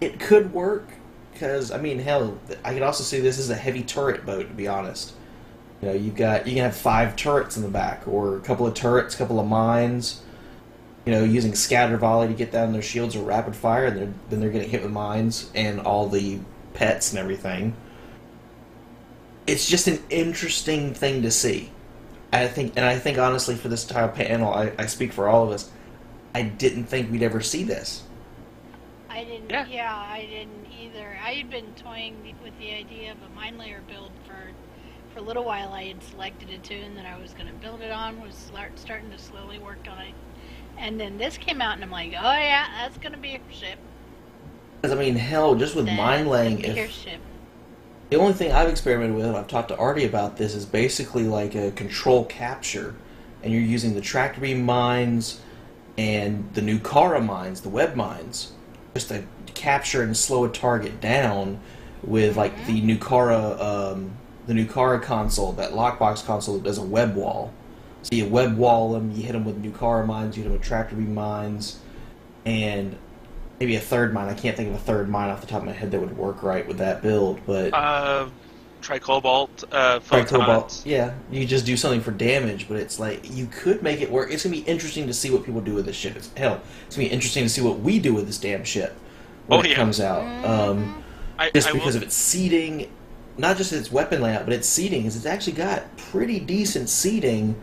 It could work because I mean, hell, I could also see this as a heavy turret boat. To be honest. You know, you can have 5 turrets in the back, or a couple of turrets, a couple of mines. You know, using scatter volley to get down their shields or rapid fire, and then they're getting hit with mines and all the pets and everything. It's just an interesting thing to see. I think honestly, for this entire panel, I speak for all of us. I didn't think we'd ever see this. I didn't. Yeah, I didn't either. I had been toying with the idea of a mine layer build for a little while. I had selected it too, and then I was going to build it on. Was starting to slowly work on it, and then this came out, and I'm like, oh yeah, that's going to be a ship. Because I mean, hell, just with mine laying, the only thing I've experimented with, and I've talked to Artie about this, is basically like a control capture, and you're using the tractor beam mines and the Nukara mines, the web mines, just to capture and slow a target down with like the Nukara console, that lockbox console that does a web wall. So you web wall them, you hit them with Nukara mines, you hit them with tractor beam mines, and maybe a third mine. I can't think of a third mine off the top of my head that would work right with that build, but... Tricobalt, Tricobalt, yeah. You just do something for damage, but it's like, you could make it work. It's going to be interesting to see what people do with this ship. It's going to be interesting to see what we do with this damn ship when it comes out. Because of its seating, not just its weapon layout, but its seating, is it's actually got pretty decent seating,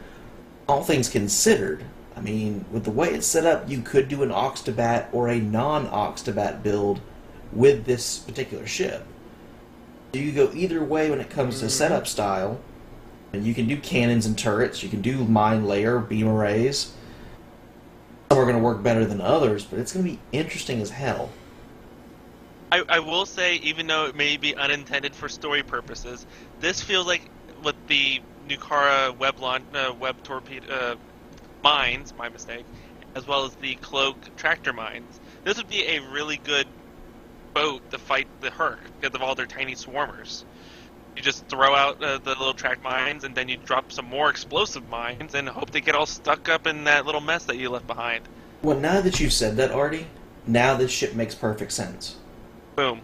all things considered. I mean, with the way it's set up, you could do an Oxtabat or a non-Oxtabat build with this particular ship. So you go either way when it comes to setup style, and you can do cannons and turrets, you can do mine layer, beam arrays. Some are going to work better than others, but it's going to be interesting as hell. I will say, even though it may be unintended for story purposes, this feels like with the Nukara web torpedo mines, my mistake, as well as the cloak tractor mines. This would be a really good boat to fight the Hur'q because of all their tiny swarmers. You just throw out the little track mines, and then you drop some more explosive mines and hope they get all stuck up in that little mess that you left behind. Well, now that you've said that, Artie, now this ship makes perfect sense. Boom.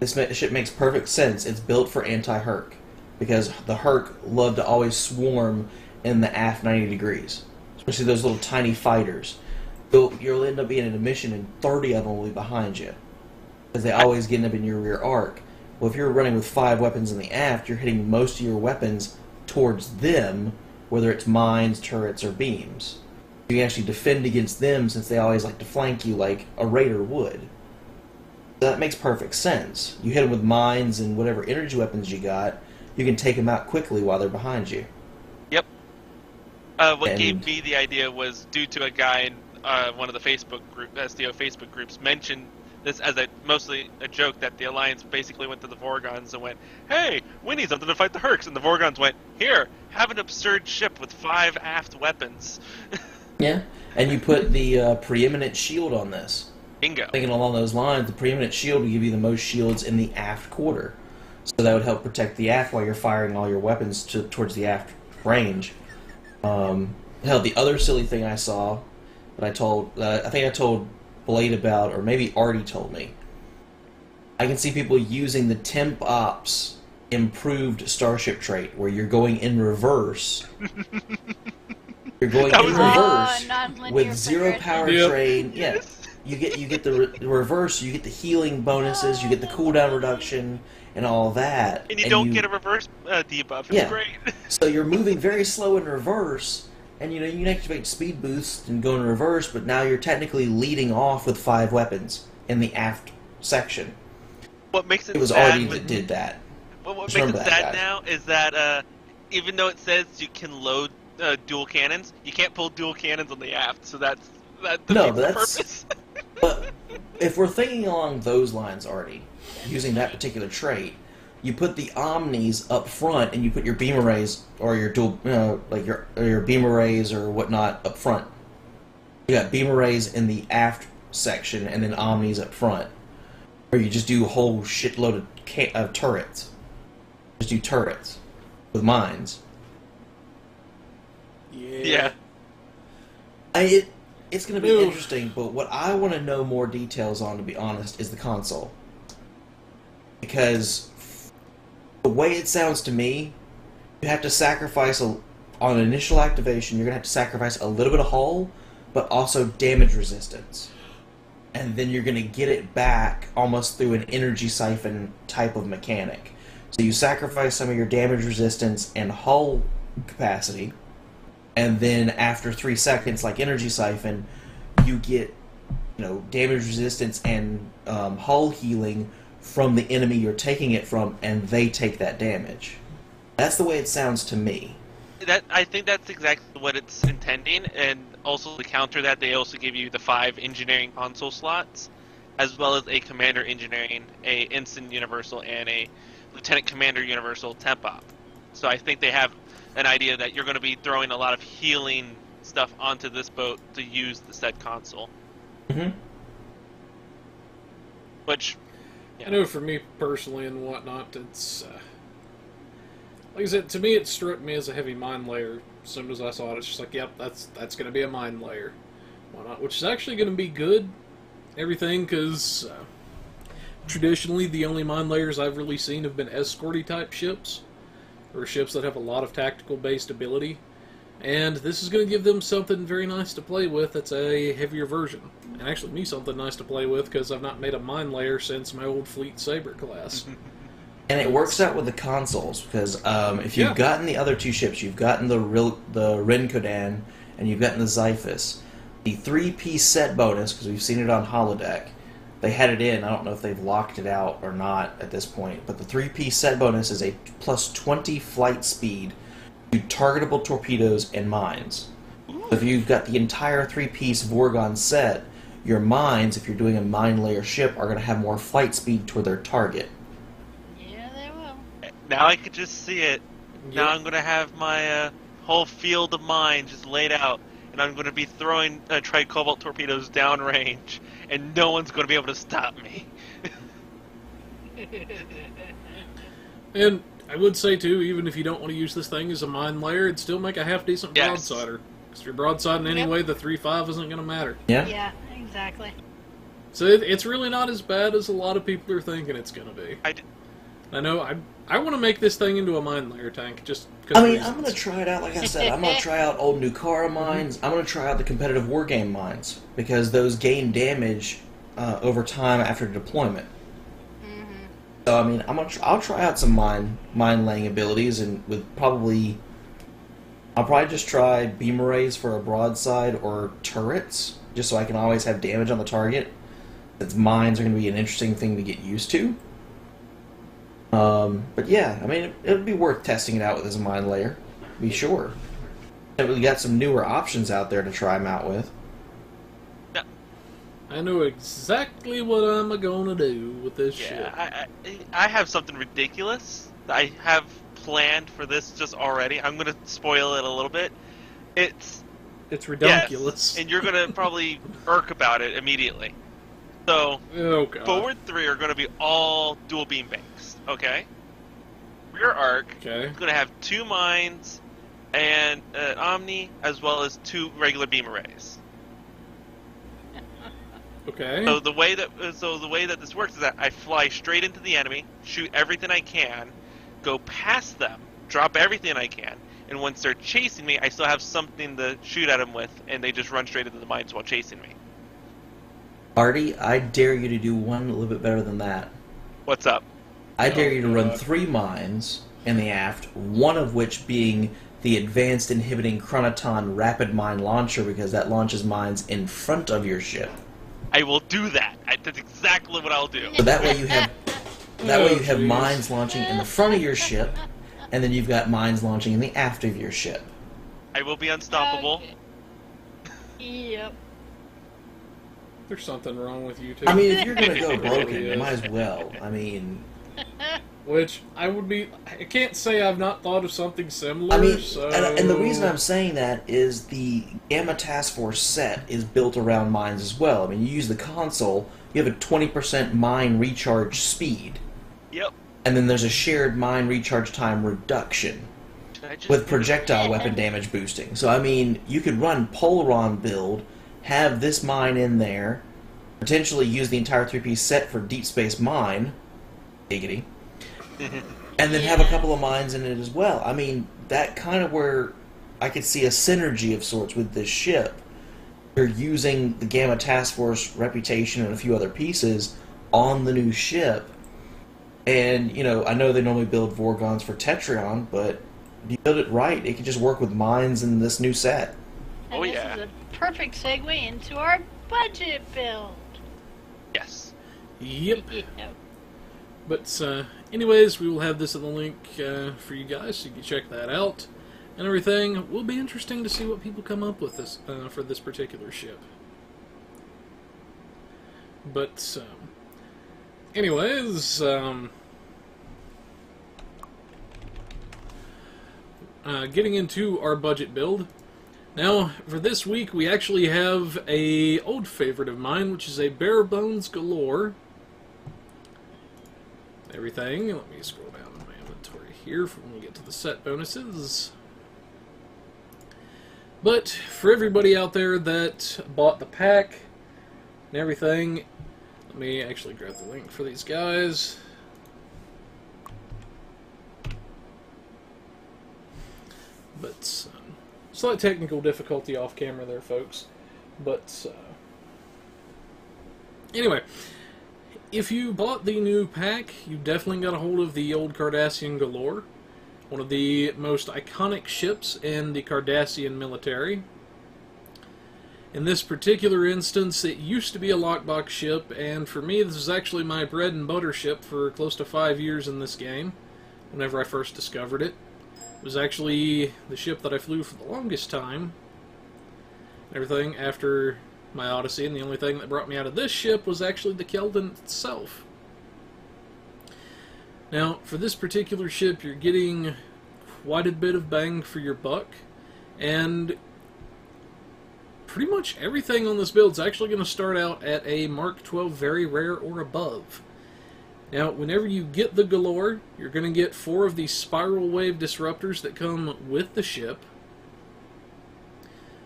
This ship makes perfect sense. It's built for anti-Hur'q, because the Hur'q love to always swarm in the aft 90 degrees. Especially those little tiny fighters. You'll end up being in a mission and 30 of them will be behind you. Because they always get up in your rear arc. Well, if you're running with 5 weapons in the aft, you're hitting most of your weapons towards them, whether it's mines, turrets, or beams. You can actually defend against them since they always like to flank you like a raider would. That makes perfect sense. You hit them with mines and whatever energy weapons you got, you can take them out quickly while they're behind you. Yep. What gave me the idea was due to a guy in one of the SDO Facebook groups mentioned this as mostly a joke, that the Alliance basically went to the Vorgons and went, hey, we need something to fight the Hur'qs. And the Vorgons went, here, have an absurd ship with 5 aft weapons. Yeah, and you put the preeminent shield on this. Bingo. Thinking along those lines, the preeminent shield will give you the most shields in the aft quarter. So that would help protect the aft while you're firing all your weapons towards the aft range. Hell, the other silly thing I saw that I told Blade about, or maybe Artie told me, I can see people using the Temp Ops improved Starship trait, where you're going in reverse. You're going in reverse with 0 powertrain. Yeah, you get the reverse. You get the healing bonuses. You get the cooldown reduction and all that. And you don't get a reverse debuff. It's great. So you're moving very slow in reverse, and you can activate speed boost and go in reverse. But now you're technically leading off with 5 weapons in the aft section. What makes it was sad Artie that did that. What makes it sad now is that even though it says you can load dual cannons, you can't pull dual cannons on the aft, so that's That No, defeats the that's- purpose. But if we're thinking along those lines, Artie, using that particular trait, you put the omnis up front, and you put your beam arrays or your dual, like your beam arrays or whatnot up front. You got beam arrays in the aft section, and then omnis up front. Or you just do a whole shitload of turrets. Just do turrets with mines. Yeah. It's going to be interesting, but what I want to know more details on, to be honest, is the console. Because the way it sounds to me, you have to sacrifice, on initial activation, you're going to have to sacrifice a little bit of hull, but also damage resistance. And then you're going to get it back almost through an energy siphon type of mechanic. So you sacrifice some of your damage resistance and hull capacity, and then after 3 seconds, like energy siphon, you get, damage resistance and hull healing from the enemy you're taking it from, and they take that damage. That's the way it sounds to me. I think that's exactly what it's intending, and also to counter that, they also give you the 5 engineering console slots, as well as a commander engineering, a ensign universal, and a lieutenant commander universal temp op. So I think they have an idea that you're going to be throwing a lot of healing stuff onto this boat to use the said console. Mm-hmm. Which, I know for me personally and whatnot, it's like I said, to me it struck me as a heavy mine layer. As soon as I saw it, it's just like, yep, that's going to be a mine layer. Why not? Which is actually going to be good. Everything, because traditionally the only mine layers I've really seen have been escorty type ships, or ships that have a lot of tactical based ability. And this is going to give them something very nice to play with that's a heavier version. And actually me something nice to play with, because I've not made a mine layer since my old Fleet Saber class. And it works out with the consoles, because if you've gotten the other 2 ships, you've gotten the Renegades, and you've gotten the Xiphus, the 3-piece set bonus, because we've seen it on holodeck, they had it in, I don't know if they've locked it out or not at this point, but the 3-piece set bonus is a plus 20 flight speed to targetable torpedoes and mines. So if you've got the entire 3-piece Vorgon set, your mines, if you're doing a mine layer ship, are going to have more flight speed toward their target. Yeah, they will. now I could just see it. Yep. Now I'm going to have my whole field of mine just laid out, and I'm going to be throwing tri-cobalt torpedoes downrange, and no one's going to be able to stop me. And I would say, too, even if you don't want to use this thing as a mine layer, it'd still make a half-decent Yes. broadsider. Because if you're broadsiding anyway, the 3.5 isn't going to matter. Yeah? Yeah, exactly. So it's really not as bad as a lot of people are thinking it's going to be. I know, I want to make this thing into a mine layer tank, just because I'm going to try it out, like I said. I'm going to try out old Nukara mines. I'm going to try out the competitive wargame mines, because those gain damage over time after deployment. So, I'll try out some mine-laying abilities, and I'll probably just try beam arrays for a broadside or turrets, just so I can always have damage on the target. That mines are going to be an interesting thing to get used to. But yeah, it would be worth testing it out with as a mine layer, be sure. And we got some newer options out there to try them out with. I know exactly what I'm going to do with this shit. I have something ridiculous that I have planned for this just already. I'm going to spoil it a little bit. It's ridiculous. Yes, and you're going to probably irk about it immediately. So, oh, God. forward 3 are going to be all dual beam banks, okay? Rear arc is going to have 2 mines and an Omni, as well as 2 regular beam arrays. Okay. So the way that this works is that I fly straight into the enemy, shoot everything I can, go past them, drop everything I can, and once they're chasing me, I still have something to shoot at them with, and they just run straight into the mines while chasing me. Artie, I dare you to do one a little bit better than that. What's up? I dare you to run 3 mines in the aft, one of which being the Advanced Inhibiting Chronoton Rapid Mine Launcher, because that launches mines in front of your ship. I will do that. That's exactly what I'll do. So that way you have mines launching in the front of your ship, and then you've got mines launching in the aft of your ship. I will be unstoppable. Yep. There's something wrong with you, too. I mean, if you're going to go broken, you might as well. I mean... Which, I can't say I've not thought of something similar, I mean, so... and the reason I'm saying that is the Gamma Task Force set is built around mines as well. I mean, you use the console, you have a 20% mine recharge speed. Yep. And then there's a shared mine recharge time reduction with projectile weapon damage boosting. So, I mean, you could run Polaron build, have this mine in there, potentially use the entire 3-piece set for Deep Space Mine, giggity, and then have a couple of mines in it as well. I mean, that kind of where I could see a synergy of sorts with this ship. You're using the Gamma Task Force reputation and a few other pieces on the new ship. And, you know, I know they normally build Vorgons for Tetrion, but if you build it right, it can just work with mines in this new set. And this is a perfect segue into our budget build. Yes. Yep. But, anyways, we will have this in the link for you guys, so you can check that out. And everything. It will be interesting to see what people come up with this for this particular ship. But, anyways, getting into our budget build. Now, for this week, we actually have a old favorite of mine, which is a Bare Bones Galore. Everything. Let me scroll down in my inventory here for when we get to the set bonuses. But for everybody out there that bought the pack and everything, let me actually grab the link for these guys. But slight technical difficulty off camera there, folks. But anyway, if you bought the new pack, you definitely got a hold of the old Cardassian Galore, one of the most iconic ships in the Cardassian military. In this particular instance, it used to be a lockbox ship, and for me, this is actually my bread and butter ship for close to 5 years in this game, whenever I first discovered it. It was actually the ship that I flew for the longest time, everything after my Odyssey, and the only thing that brought me out of this ship was actually the Keldon itself. Now, for this particular ship, you're getting quite a bit of bang for your buck, and pretty much everything on this build is actually going to start out at a Mark 12 Very Rare or above. Now, whenever you get the Galore, you're going to get 4 of these spiral wave disruptors that come with the ship.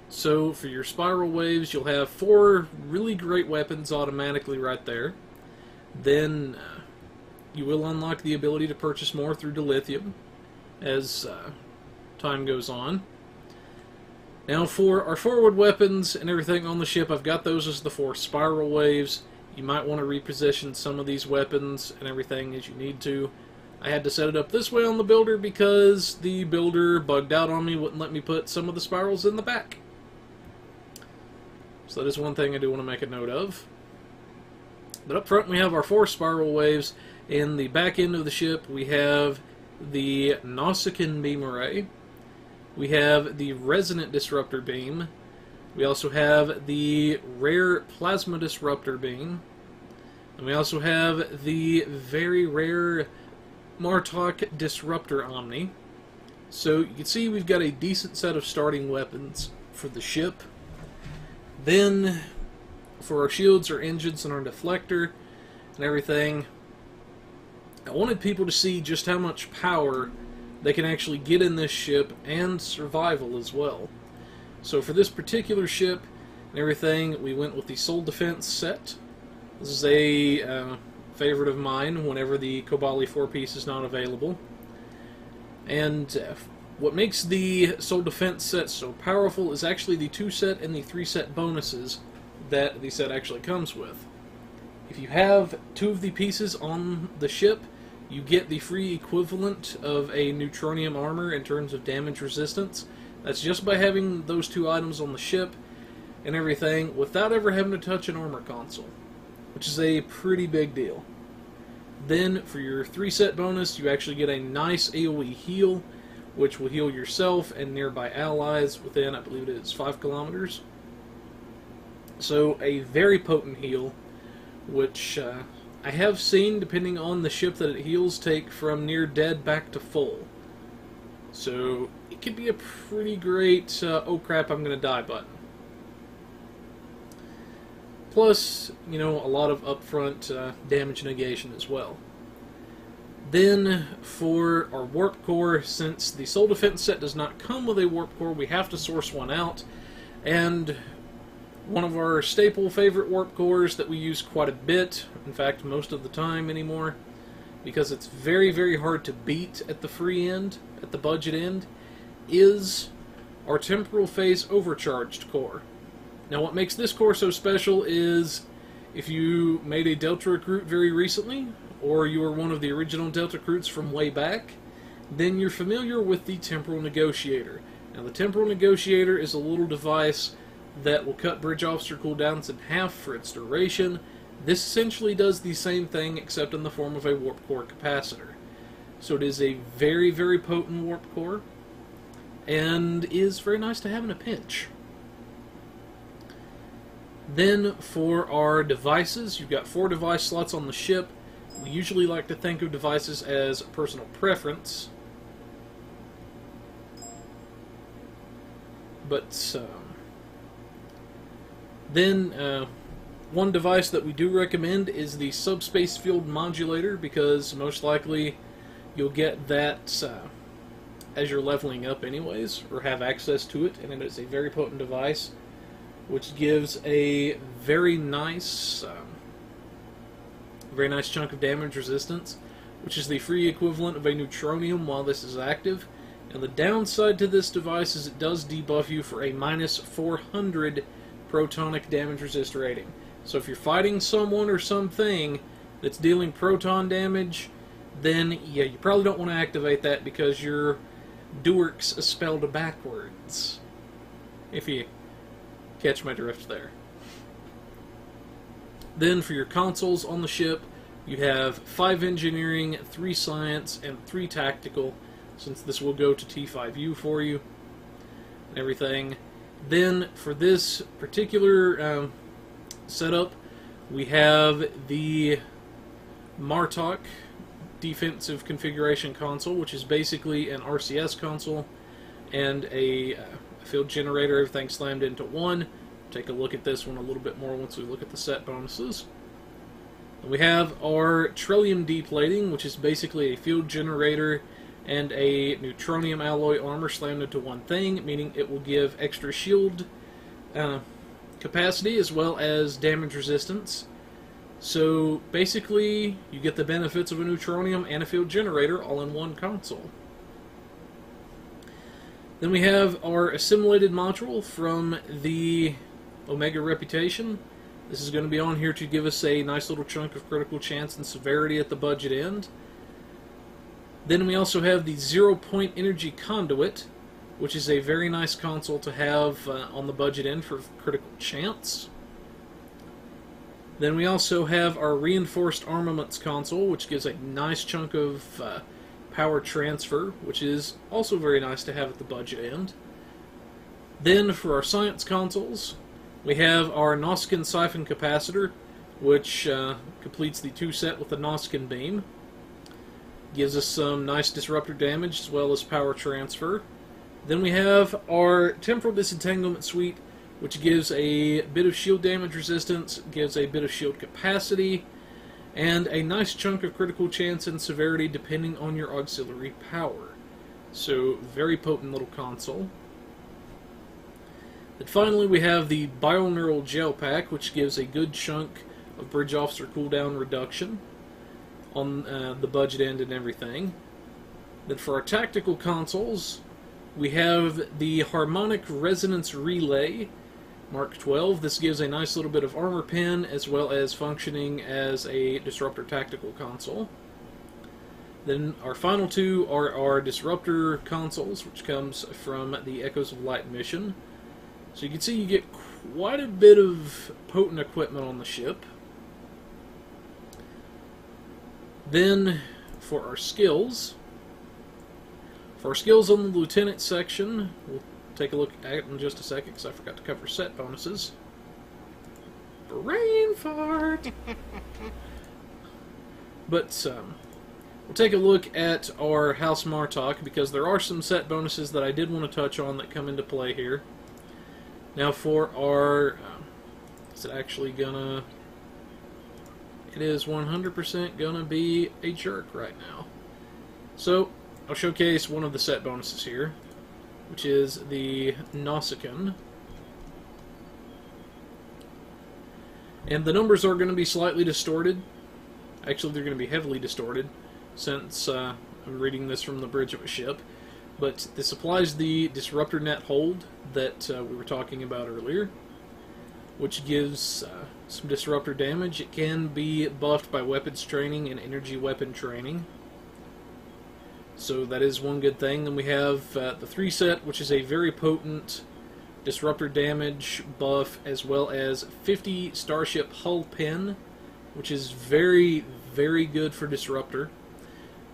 So, for your spiral waves, you'll have 4 really great weapons automatically right there. Then, you will unlock the ability to purchase more through dilithium as time goes on. Now, for our forward weapons and everything on the ship, I've got those as the 4 spiral waves. You might want to reposition some of these weapons and everything as you need to. I had to set it up this way on the builder because the builder bugged out on me, wouldn't let me put some of the spirals in the back. So that is one thing I do want to make a note of. But up front we have our 4 spiral waves. In the back end of the ship we have the Nausicaan beam array. We have the resonant disruptor beam. We also have the rare plasma disruptor beam. And we also have the very rare Martok disruptor omni. So you can see we've got a decent set of starting weapons for the ship. Then for our shields, our engines, and our deflector and everything, I wanted people to see just how much power they can actually get in this ship and survival as well. So for this particular ship and everything, we went with the Soul Defense set. This is a favorite of mine whenever the Kobali 4-piece is not available. And what makes the Soul Defense set so powerful is actually the 2-set and the 3-set bonuses that the set actually comes with. If you have 2 of the pieces on the ship, you get the free equivalent of a neutronium armor in terms of damage resistance. That's just by having those 2 items on the ship and everything without ever having to touch an armor console, which is a pretty big deal. Then for your 3-set bonus, you actually get a nice AoE heal, which will heal yourself and nearby allies within, I believe it is, 5 kilometers. So a very potent heal, which I have seen, depending on the ship that it heals, take from near dead back to full. So it could be a pretty great, oh crap, I'm going to die button. Plus, you know, a lot of upfront damage negation as well. Then, for our warp core, since the Soul Defense set does not come with a warp core, we have to source one out. And one of our staple favorite warp cores that we use quite a bit, in fact most of the time anymore, because it's very, very hard to beat at the free end, at the budget end, is our Temporal Phase Overcharged core. Now what makes this core so special is if you made a Delta recruit very recently, or you were one of the original Delta recruits from way back, then you're familiar with the Temporal Negotiator. Now the Temporal Negotiator is a little device that will cut bridge officer cooldowns in half for its duration. This essentially does the same thing except in the form of a warp core capacitor. So it is a very, very potent warp core and is very nice to have in a pinch. Then for our devices, you've got 4 device slots on the ship. We usually like to think of devices as personal preference, but then one device that we do recommend is the subspace field modulator, because most likely you'll get that as you're leveling up anyways, or have access to it, and it is a very potent device which gives a very nice chunk of damage resistance, which is the free equivalent of a neutronium while this is active. And the downside to this device is it does debuff you for a minus 400 protonic damage resist rating. So if you're fighting someone or something that's dealing proton damage, then yeah, you probably don't want to activate that because your Hur'q is spelled backwards. If you catch my drift there. Then for your consoles on the ship, you have 5 engineering, 3 science, and 3 tactical, since this will go to T5U for you and everything. Then for this particular setup, we have the Martok defensive configuration console, which is basically an RCS console and a field generator, everything slammed into one. Take a look at this one a little bit more once we look at the set bonuses. And we have our Trillium deplating, which is basically a field generator and a neutronium alloy armor slammed into one thing, meaning it will give extra shield capacity as well as damage resistance. So basically, you get the benefits of a neutronium and a field generator all in one console. Then we have our assimilated module from the Omega Reputation. This is going to be on here to give us a nice little chunk of critical chance and severity at the budget end. Then we also have the 0-point energy conduit, which is a very nice console to have on the budget end for critical chance. Then we also have our reinforced armaments console, which gives a nice chunk of power transfer, which is also very nice to have at the budget end. Then for our science consoles, we have our Noskin siphon capacitor, which completes the 2 set with the Noskin beam. Gives us some nice disruptor damage as well as power transfer. Then we have our temporal disentanglement suite, which gives a bit of shield damage resistance, gives a bit of shield capacity, and a nice chunk of critical chance and severity depending on your auxiliary power. So, very potent little console. And finally we have the Bioneural Gel Pack, which gives a good chunk of bridge officer cooldown reduction on the budget end and everything. Then for our tactical consoles, we have the Harmonic Resonance Relay Mark 12. This gives a nice little bit of armor pen as well as functioning as a disruptor tactical console. Then our final 2 are our disruptor consoles, which comes from the Echoes of Light mission. So you can see you get quite a bit of potent equipment on the ship. Then for our skills, on the Lieutenant section, we'll take a look at it in just a second because I forgot to cover set bonuses. Brain fart! But, we'll take a look at our House Martok, because there are some set bonuses that I did want to touch on that come into play here. Now for our... is it actually gonna... It is 100% gonna be a jerk right now. So, I'll showcase one of the set bonuses here, which is the Nausicaan. And the numbers are going to be slightly distorted. Actually, they're going to be heavily distorted, since I'm reading this from the bridge of a ship. But this applies the Disruptor Net hold that we were talking about earlier, which gives some disruptor damage. It can be buffed by weapons training and energy weapon training. So that is one good thing. Then we have the 3 set, which is a very potent disruptor damage buff, as well as 50 Starship hull pin, which is very, very good for disruptor.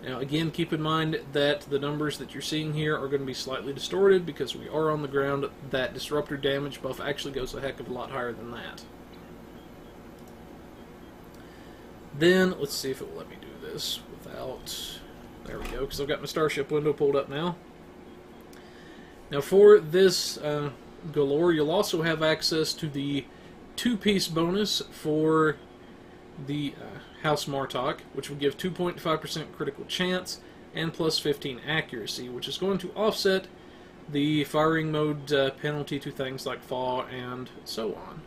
Now again, keep in mind that the numbers that you're seeing here are going to be slightly distorted because we are on the ground. That disruptor damage buff actually goes a heck of a lot higher than that. Then, let's see if it will let me do this without... There we go, because I've got my Starship window pulled up now. Now for this galore, you'll also have access to the 2-piece bonus for the House Martok, which will give 2.5% critical chance and plus 15 accuracy, which is going to offset the firing mode penalty to things like thaw and so on.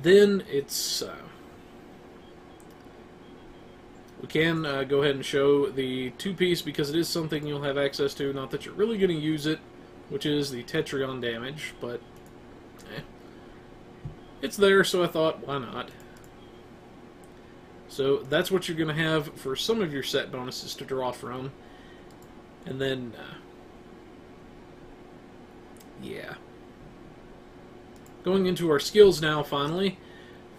Then it's... we can go ahead and show the 2-piece because it is something you'll have access to, not that you're really going to use it, which is the Tetrion damage, but it's there, so I thought, why not? So that's what you're going to have for some of your set bonuses to draw from. And then, yeah. Going into our skills now, finally.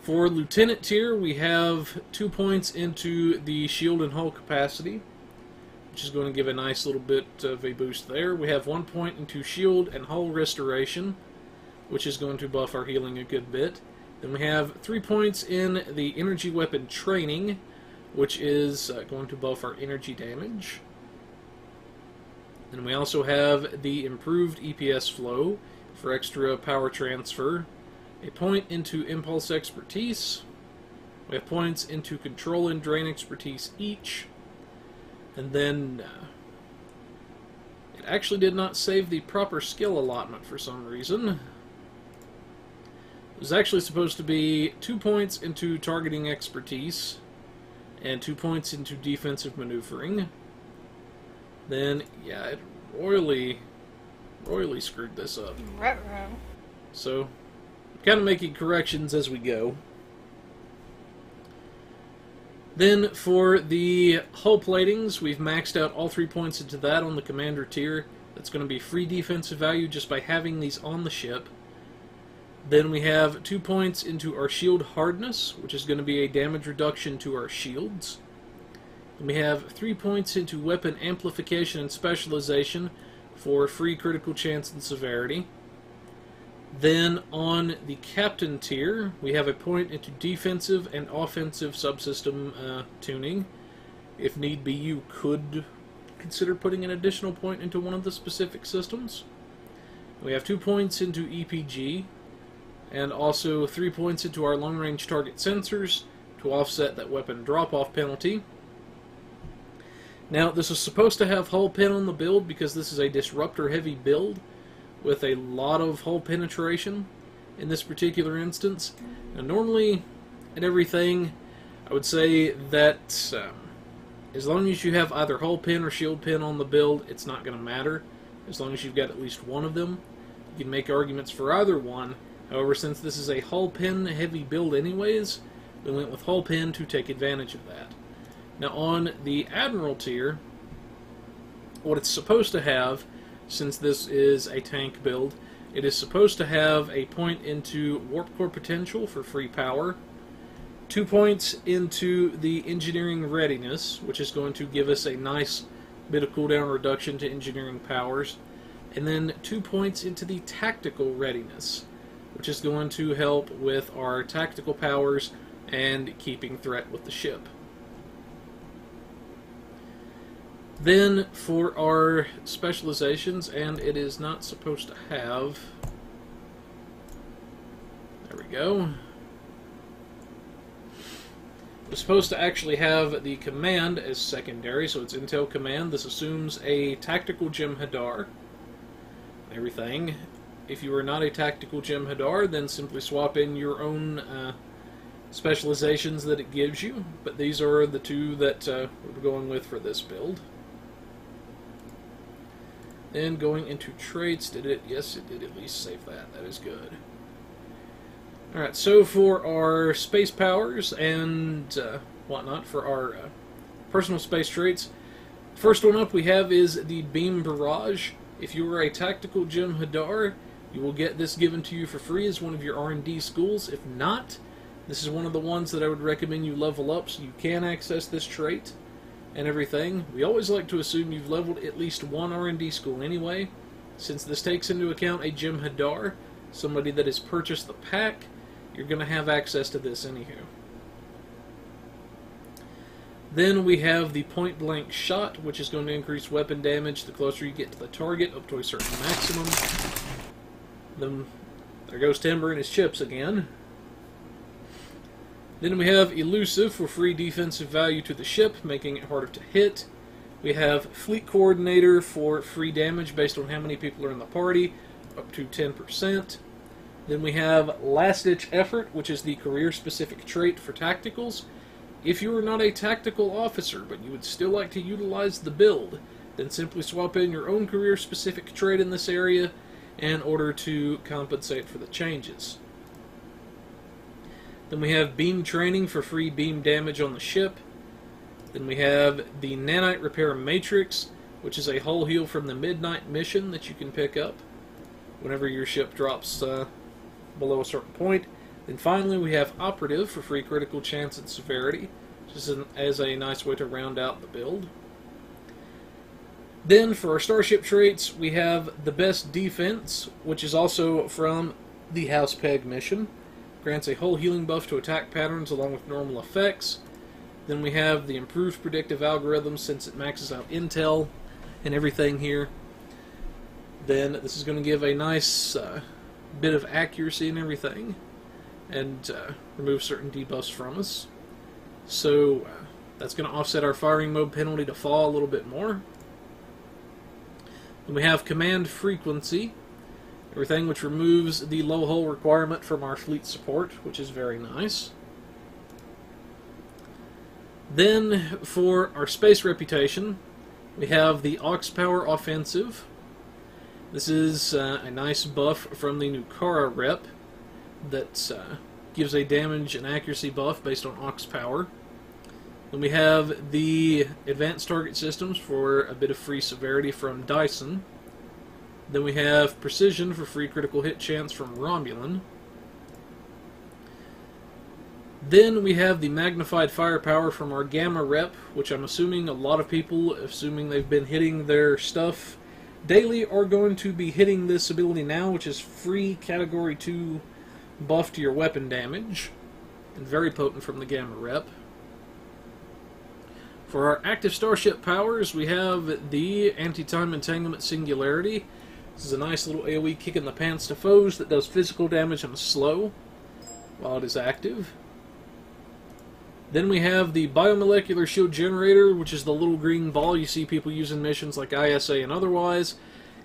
For Lieutenant tier, we have 2 points into the shield and hull capacity, which is going to give a nice little bit of a boost there. We have 1 point into shield and hull restoration, which is going to buff our healing a good bit. Then we have 3 points in the energy weapon training, which is going to buff our energy damage. And we also have the improved EPS flow for extra power transfer. A point into impulse expertise. We have points into control and drain expertise each. And then it actually did not save the proper skill allotment for some reason. It was actually supposed to be 2 points into targeting expertise and 2 points into defensive maneuvering. Then, yeah, it royally screwed this up. So, kind of making corrections as we go. Then for the hull platings, we've maxed out all 3 points into that on the commander tier. That's going to be free defensive value just by having these on the ship. Then we have 2 points into our shield hardness, which is going to be a damage reduction to our shields. Then we have 3 points into weapon amplification and specialization for free critical chance and severity. Then on the captain tier, we have a point into defensive and offensive subsystem tuning. If need be, you could consider putting an additional point into one of the specific systems. We have 2 points into EPG, and also 3 points into our long-range target sensors to offset that weapon drop-off penalty. Now, this is supposed to have hull pin on the build because this is a disruptor-heavy build with a lot of hull penetration in this particular instance. Now, normally, in everything, I would say that as long as you have either hull pin or shield pin on the build, it's not going to matter. As long as you've got at least one of them, you can make arguments for either one. However, since this is a hull pin heavy build anyways, we went with hull pin to take advantage of that. Now, on the Admiral tier, what it's supposed to have, since this is a tank build, it is supposed to have a point into warp core potential for free power, 2 points into the engineering readiness, which is going to give us a nice bit of cooldown reduction to engineering powers, and then 2 points into the tactical readiness, which is going to help with our tactical powers and keeping threat with the ship. Then for our specializations, and it is not supposed to have... There we go. It's supposed to actually have the command as secondary, so it's Intel Command. This assumes a tactical Jem'Hadar. Everything. If you are not a tactical Jem'Hadar, then simply swap in your own specializations that it gives you. But these are the two that we're going with for this build. Then going into traits, did it? Yes, it did at least save that. That is good. Alright, so for our space powers and whatnot, for our personal space traits, first one up we have is the Beam Barrage. If you are a tactical Jem'Hadar, you will get this given to you for free as one of your R&D schools. If not, this is one of the ones that I would recommend you level up so you can access this trait and everything. We always like to assume you've leveled at least one R&D school anyway, since this takes into account a Jem'Hadar, somebody that has purchased the pack. You're going to have access to this anywho. Then we have the Point Blank Shot, which is going to increase weapon damage the closer you get to the target, up to a certain maximum. Then there goes Timber and his chips again. Then we have Elusive for free defensive value to the ship, making it harder to hit. We have Fleet Coordinator for free damage based on how many people are in the party, up to 10%. Then we have Last-Ditch Effort, which is the career-specific trait for tacticals. If you are not a tactical officer, but you would still like to utilize the build, then simply swap in your own career-specific trait in this area in order to compensate for the changes. Then we have Beam Training for free beam damage on the ship. Then we have the Nanite Repair Matrix, which is a hull heal from the Midnight mission that you can pick up whenever your ship drops below a certain point. Then finally we have Operative for free critical chance and severity, just as a nice way to round out the build. Then for our Starship traits, we have the Best Defense, which is also from the House Peg mission. Grants a hull healing buff to attack patterns along with normal effects. Then we have the Improved Predictive Algorithm, since it maxes out intel and everything here. Then this is going to give a nice bit of accuracy and everything, and remove certain debuffs from us. So that's going to offset our firing mode penalty to fall a little bit more. Then we have Command Frequency, everything which removes the low hull requirement from our fleet support, which is very nice. Then for our space reputation, we have the Aux Power Offensive. This is a nice buff from the Nukara rep that gives a damage and accuracy buff based on Aux Power. Then we have the Advanced Target Systems for a bit of free severity from Dyson. Then we have Precision for free critical hit chance from Romulan. Then we have the Magnified Firepower from our Gamma rep, which I'm assuming a lot of people, assuming they've been hitting their stuff daily, are going to be hitting this ability now, which is free Category 2 buff to your weapon damage, and very potent from the Gamma rep. For our active Starship powers, we have the Anti-Time Entanglement Singularity. This is a nice little AoE kick in the pants to foes that does physical damage on slow while it is active. Then we have the Biomolecular Shield Generator, which is the little green ball you see people use in missions like ISA and otherwise.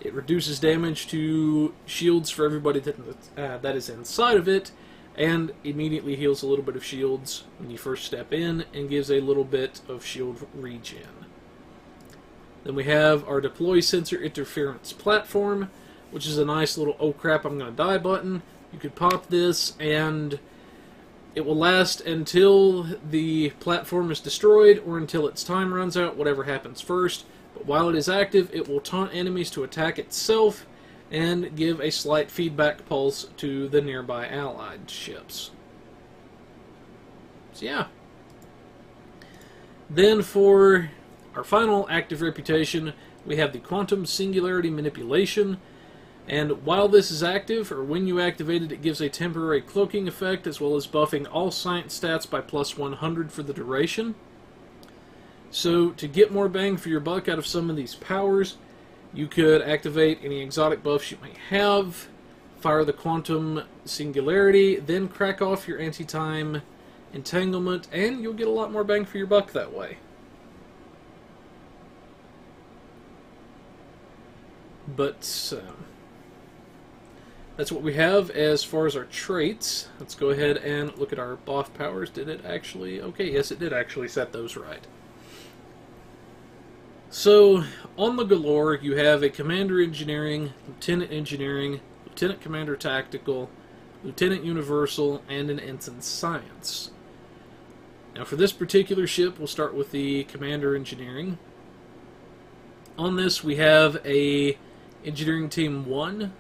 It reduces damage to shields for everybody that is inside of it, and immediately heals a little bit of shields when you first step in, and gives a little bit of shield regen. Then we have our Deploy Sensor Interference Platform, which is a nice little oh crap I'm gonna die button. You could pop this and it will last until the platform is destroyed or until its time runs out, whatever happens first. But while it is active, it will taunt enemies to attack itself and give a slight feedback pulse to the nearby allied ships. So yeah. Then for our final active reputation, we have the Quantum Singularity Manipulation, and while this is active, or when you activate it, it gives a temporary cloaking effect, as well as buffing all science stats by plus 100 for the duration. So, to get more bang for your buck out of some of these powers, you could activate any exotic buffs you may have, fire the Quantum Singularity, then crack off your anti-time entanglement, and you'll get a lot more bang for your buck that way. But that's what we have as far as our traits. Let's go ahead and look at our buff powers. Did it actually? Okay, yes, it did actually set those right. So, on the Galore, you have a Commander Engineering, Lieutenant Commander Tactical, Lieutenant Universal, and an Ensign Science. Now, for this particular ship, we'll start with the Commander Engineering. On this, we have a Engineering Team 1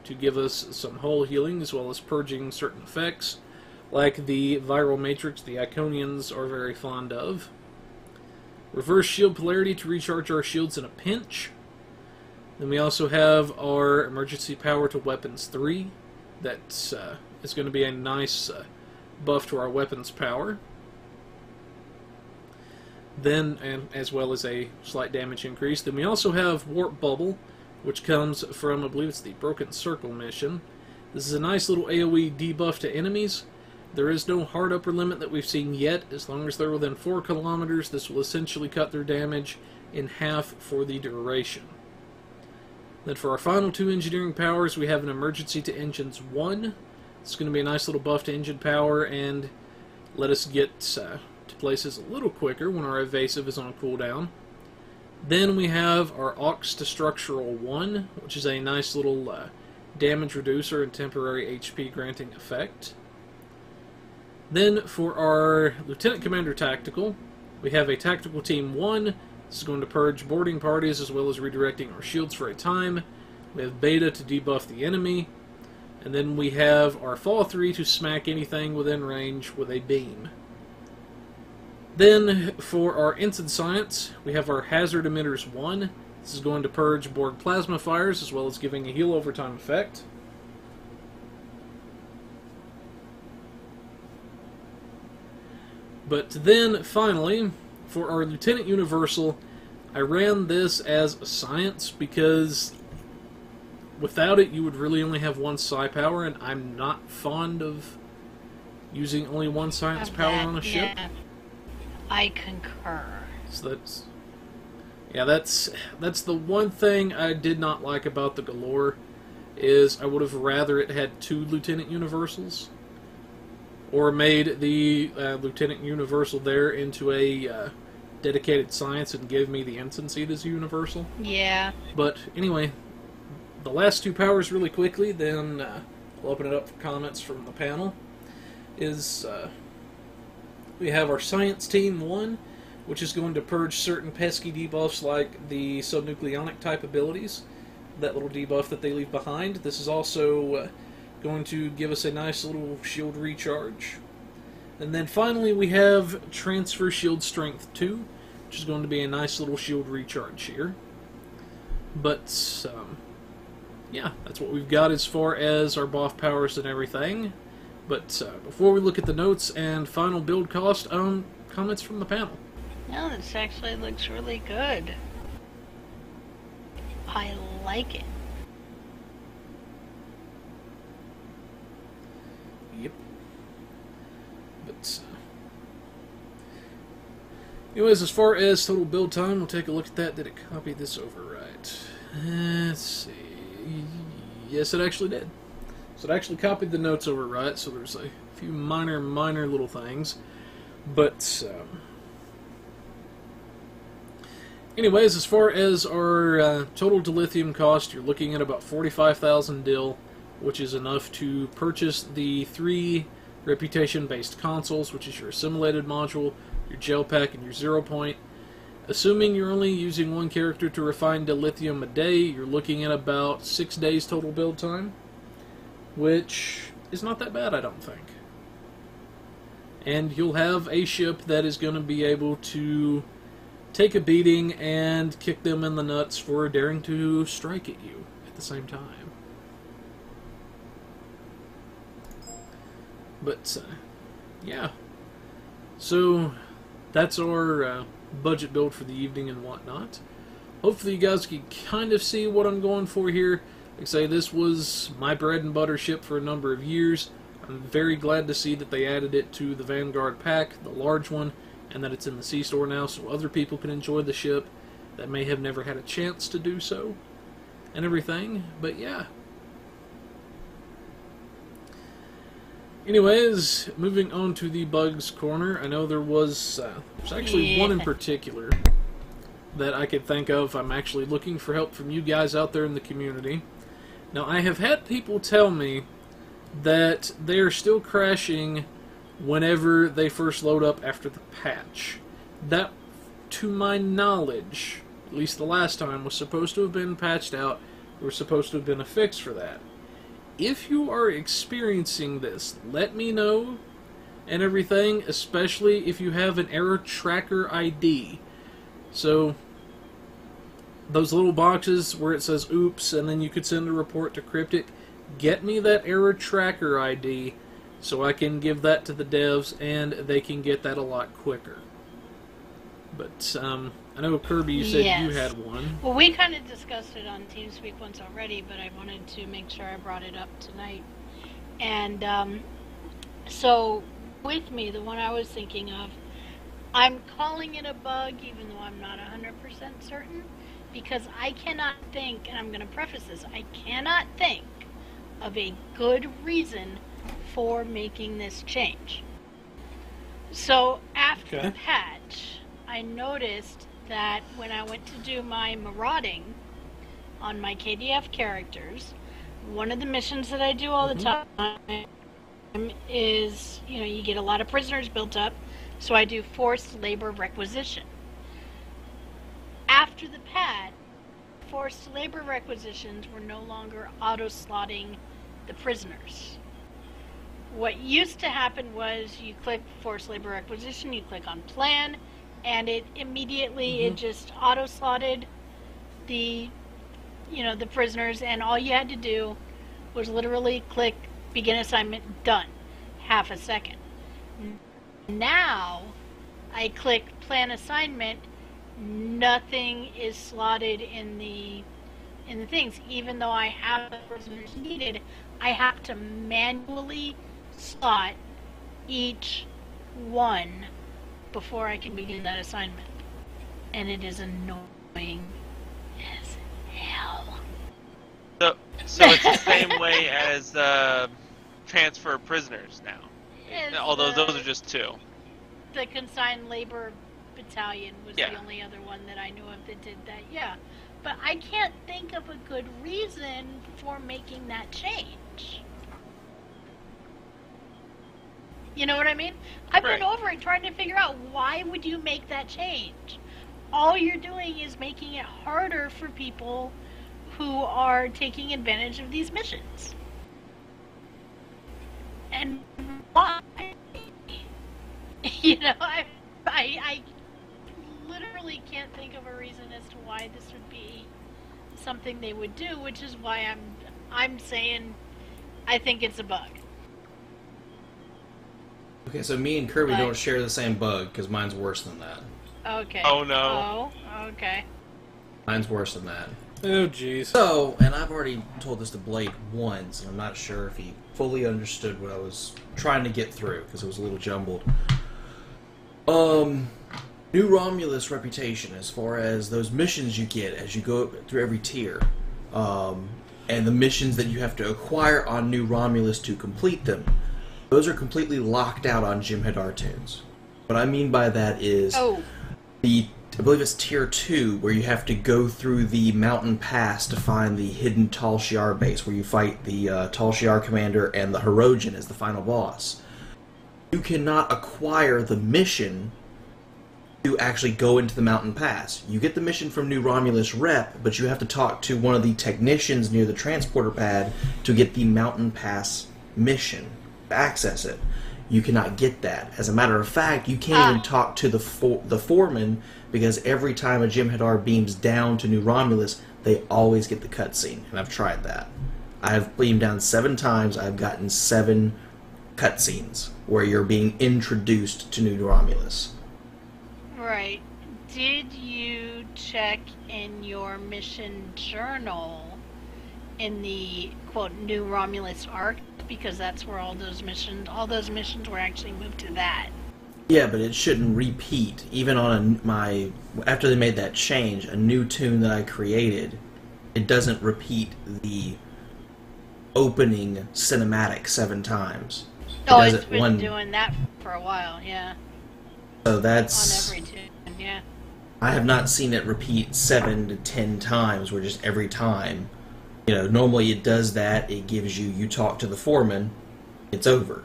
to give us some hull healing, as well as purging certain effects, like the Viral Matrix the Iconians are very fond of. Reverse Shield Polarity to recharge our shields in a pinch. Then we also have our Emergency Power to Weapons 3. That is going to be a nice buff to our weapons power. Then, and as well as a slight damage increase. Then we also have Warp Bubble, which comes from, I believe it's the Broken Circle mission. This is a nice little AoE debuff to enemies. There is no hard upper limit that we've seen yet. As long as they're within 4 kilometers, this will essentially cut their damage in half for the duration. Then for our final 2 engineering powers, we have an Emergency to Engines 1. It's going to be a nice little buff to engine power and let us get to places a little quicker when our evasive is on cooldown. Then we have our Aux to Structural 1, which is a nice little damage reducer and temporary HP granting effect. Then for our Lieutenant Commander Tactical, we have a Tactical Team 1. This is going to purge boarding parties as well as redirecting our shields for a time. We have Beta to debuff the enemy. And then we have our Fall 3 to smack anything within range with a beam. Then for our Ensign Science, we have our Hazard Emitters 1. This is going to purge Borg plasma fires as well as giving a heal over time effect. But then, finally, for our Lieutenant Universal, I ran this as a Science because without it you would really only have 1 Psi power, and I'm not fond of using only 1 Science power on a ship. Yeah. I concur. So that's the one thing I did not like about the Galore, is I would have rather it had 2 Lieutenant Universals, or made the Lieutenant Universal there into a dedicated Science and give me the Ensign seat as a Universal. Yeah. But anyway, the last 2 powers really quickly, then I'll open it up for comments from the panel, is we have our Science Team 1, which is going to purge certain pesky debuffs like the subnucleonic type abilities, that little debuff that they leave behind. This is also going to give us a nice little shield recharge. And then finally we have Transfer Shield Strength 2, which is going to be a nice little shield recharge here. But, yeah, that's what we've got as far as our buff powers and everything. But before we look at the notes and final build cost, comments from the panel. No, this actually looks really good. I like it. Yep. But, anyways, as far as total build time, we'll take a look at that. Did it copy this over right? Let's see. Yes, it actually did. So it actually copied the notes over right, so there's a few minor little things. But, anyways, as far as our total dilithium cost, you're looking at about 45,000 dil, which is enough to purchase the 3 reputation-based consoles, which is your assimilated module, your gel pack, and your 0 point. Assuming you're only using 1 character to refine dilithium a day, you're looking at about 6 days total build time, which is not that bad, I don't think. And you'll have a ship that is going to be able to take a beating and kick them in the nuts for daring to strike at you at the same time. But, yeah. So, that's our budget build for the evening and whatnot. Hopefully you guys can kind of see what I'm going for here. Like I say, this was my bread and butter ship for a number of years. I'm very glad to see that they added it to the Vanguard pack, the large one, and that it's in the C-Store now so other people can enjoy the ship that may have never had a chance to do so and everything. But yeah. Anyways, moving on to the Bugs Corner. I know there's actually one in particular that I could think of. I'm actually looking for help from you guys out there in the community. Now, I have had people tell me that they are still crashing whenever they first load up after the patch. That, to my knowledge, at least the last time, was supposed to have been patched out. There was supposed to have been a fix for that. If you are experiencing this, let me know and everything, especially if you have an error tracker ID. So, those little boxes where it says oops and then you could send a report to Cryptic, get me that error tracker ID so I can give that to the devs and they can get that a lot quicker. But I know Kirby, you said you had one. Well, we kind of discussed it on TeamSpeak once already, but I wanted to make sure I brought it up tonight. And so with me, the one I was thinking of, I'm calling it a bug even though I'm not 100% certain, because I cannot think, and I'm going to preface this, I cannot think of a good reason for making this change. So after the patch, I noticed that when I went to do my marauding on my KDF characters, one of the missions that I do all the time is, you know, you get a lot of prisoners built up, so I do forced labor requisition. After the patch, forced labor requisitions were no longer auto-slotting the prisoners. What used to happen was you click forced labor requisition, you click on plan, and it immediately it just auto-slotted the, you know, the prisoners, and all you had to do was literally click begin assignment, done. Half a second. Now I click plan assignment, nothing is slotted in the things. Even though I have the prisoners needed, I have to manually slot each one before I can begin that assignment. And it is annoying as hell. So it's the same way as transfer of prisoners now. Although those are just two. The consigned labor battalion was the only other one that I knew of that did that, But I can't think of a good reason for making that change. You know what I mean? I've been over it trying to figure out why would you make that change. All you're doing is making it harder for people who are taking advantage of these missions. And why? You know, I literally can't think of a reason as to why this would be something they would do, which is why I'm saying I think it's a bug. Okay, so me and Kirby don't share the same bug, because mine's worse than that. Okay. Oh, no. Oh, okay. Mine's worse than that. Oh, jeez. So, and I've already told this to Blade once, and I'm not sure if he fully understood what I was trying to get through, because it was a little jumbled. New Romulus reputation, as far as those missions you get as you go through every tier, and the missions that you have to acquire on New Romulus to complete them, those are completely locked out on Jim Hadartunes. What I mean by that is I believe it's Tier 2, where you have to go through the mountain pass to find the hidden Tal Shiar base, where you fight the Tal Shiar commander and the Hirogen as the final boss. You cannot acquire the mission to actually go into the mountain pass. You get the mission from New Romulus Rep, but you have to talk to one of the technicians near the transporter pad to get the mountain pass mission, to access it. you cannot get that. As a matter of fact, you can't even talk to the foreman, because every time a Jem'Hadar beams down to New Romulus, they always get the cutscene, and I've tried that. I have beamed down 7 times. I've gotten 7 cutscenes where you're being introduced to New Romulus. Right. Did you check in your mission journal in the, quote, New Romulus arc? Because that's where all those missions were actually moved to that. Yeah, but it shouldn't repeat. Even on after they made that change, a new tune that I created, it doesn't repeat the opening cinematic 7 times. Oh, it's been doing that for a while, yeah. So that's... On every tune, yeah. I have not seen it repeat 7 to 10 times, where just every time, you know, normally it does that, it gives you talk to the foreman, it's over.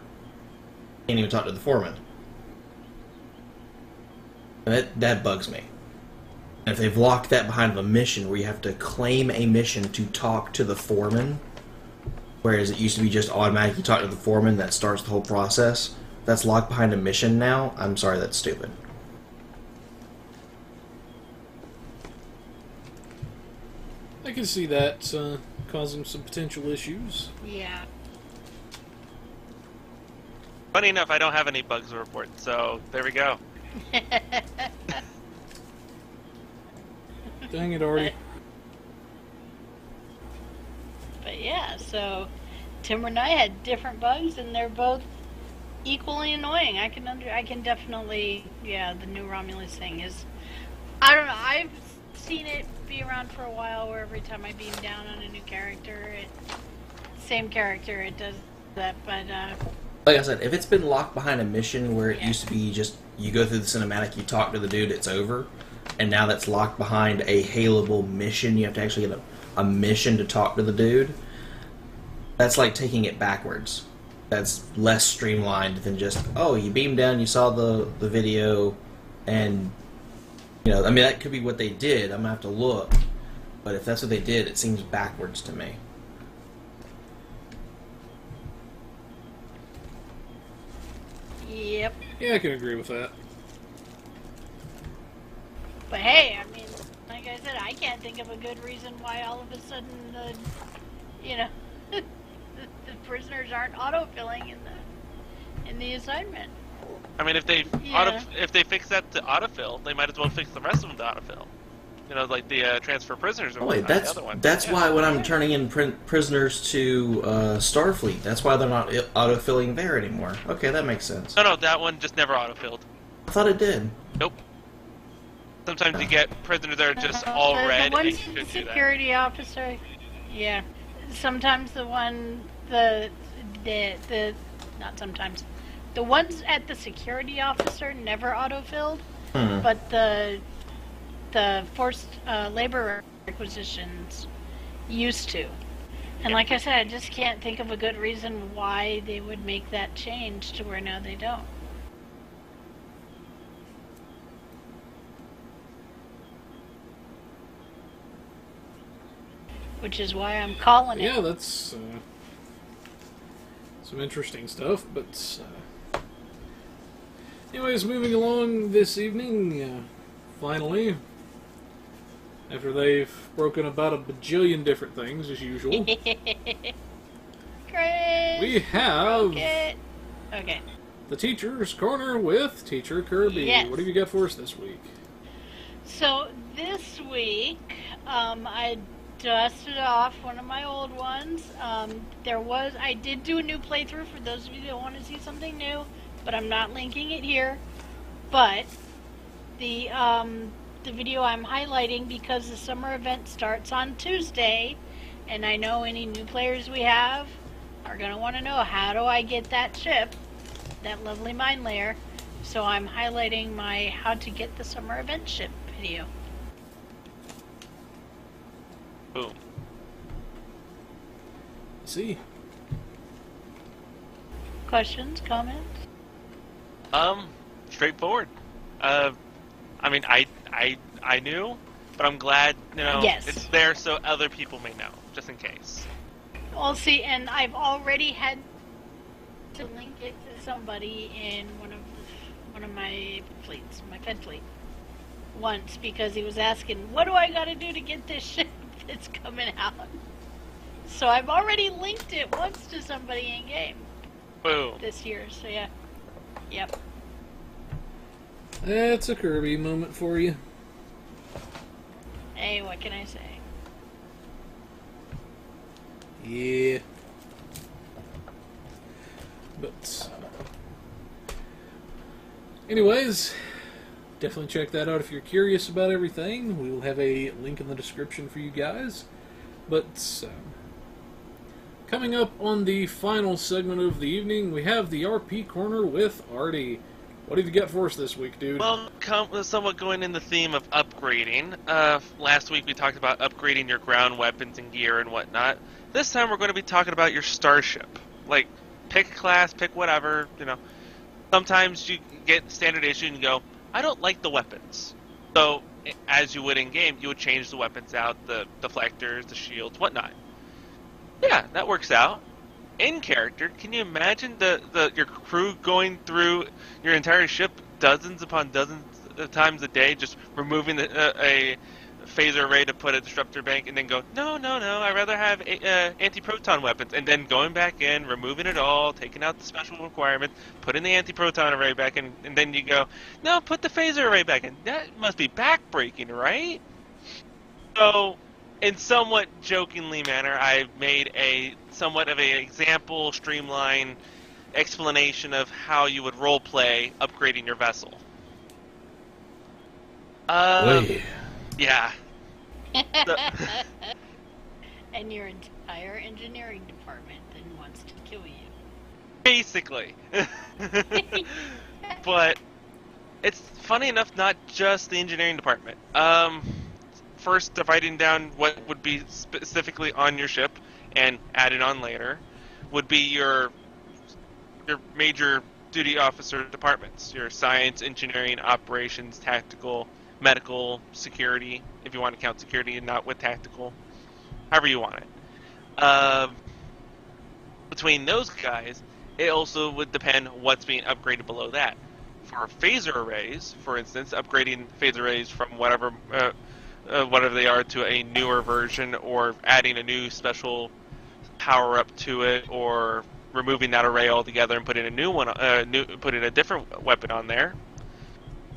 Can't even talk to the foreman. And that bugs me. And if they've locked that behind a mission where you have to claim a mission to talk to the foreman, whereas it used to be just automatically talk to the foreman that starts the whole process, that's locked behind a mission now, I'm sorry, that's stupid. I can see that causing some potential issues. Yeah. Funny enough, I don't have any bugs to report, so there we go. Dang it, Artie. But yeah, so Tim and I had different bugs, and they're both equally annoying. I can definitely, yeah, the New Romulus thing is, I don't know, I've seen it be around for a while, where every time I beam down on a new character, same character, it does that, but like I said, if it's been locked behind a mission where it used to be just, you go through the cinematic, you talk to the dude, it's over, and now that's locked behind a hailable mission, you have to actually get a mission to talk to the dude, that's like taking it backwards. That's less streamlined than just, oh, you beamed down, you saw the video, and, you know, I mean, that could be what they did, I'm going to have to look, but if that's what they did, it seems backwards to me. yep. Yeah, I can agree with that. But hey, I mean, like I said, I can't think of a good reason why all of a sudden the prisoners aren't autofilling in the assignment. I mean, if they fix that to autofill, they might as well fix the rest of them to autofill. You know, like the transfer prisoners. Or wait, the other one. That's why when I'm turning in prisoners to Starfleet, that's why they're not autofilling there anymore. Okay, that makes sense. No, that one just never autofilled. I thought it did. Nope. Sometimes you get prisoners that are just all red, and you should do that. Security officer. Yeah. Sometimes the not sometimes. The ones at the security officer never autofilled, but the forced labor requisitions used to. And like I said, I just can't think of a good reason why they would make that change to where now they don't. Which is why I'm calling it. Yeah, that's some interesting stuff, but anyways, moving along this evening, finally, after they've broken about a bajillion different things, as usual, Chris, we have okay. the Teacher's Corner with TeacherKirby. Yes. What have you got for us this week? So this week, I dusted off one of my old ones. I did do a new playthrough for those of you that want to see something new, but I'm not linking it here. But the video I'm highlighting, because the summer event starts on Tuesday, and I know any new players we have are going to want to know, how do I get that ship, that lovely mine layer? So I'm highlighting my how to get the summer event ship video. Boom. See. Questions, comments? Straightforward. I mean, I knew, but I'm glad, Yes. it's there so other people may know, just in case. Well, see, and I've already had to link it to somebody in one of my fleets, my Fed fleet, once because he was asking, "What do I got to do to get this ship that's coming out?" So I've already linked it once to somebody in game. Boom. This year. So yeah, yep. That's a Kirby moment for you. Hey, what can I say? Yeah. But anyways, definitely check that out if you're curious about everything. We will have a link in the description for you guys. But coming up on the final segment of the evening, we have the RP Corner with Artie. What have you got for us this week, dude? Well, somewhat going in the theme of upgrading. Last week we talked about upgrading your ground weapons and gear and whatnot. This time we're going to be talking about your starship. Like, pick a class, pick whatever, you know. Sometimes you get standard issue and you go, I don't like the weapons. So, as you would in-game, you would change the weapons out, the deflectors, the shields, whatnot. Yeah, that works out. In character, can you imagine your crew going through your entire ship dozens upon dozens of times a day, just removing a phaser array to put a disruptor bank, and then go, no, I'd rather have anti-proton weapons, and then going back in, removing it all, taking out the special requirements, putting the anti-proton array back in, and then you go, no, put the phaser array back in. That must be backbreaking, right? So, in somewhat jokingly manner, I've made a somewhat of an example, streamline explanation of how you would roleplay upgrading your vessel. Yeah. And your entire engineering department then wants to kill you. Basically. But it's funny enough, not just the engineering department. First, dividing down what would be specifically on your ship and added on later would be your major duty officer departments. Your science, engineering, operations, tactical, medical, security, if you want to count security and not with tactical, however you want it. Between those guys, it also would depend what's being upgraded below that. For phaser arrays, for instance, upgrading phaser arrays from whatever they are to a newer version, or adding a new special power up to it, or removing that array altogether and putting a new one, putting a different weapon on there.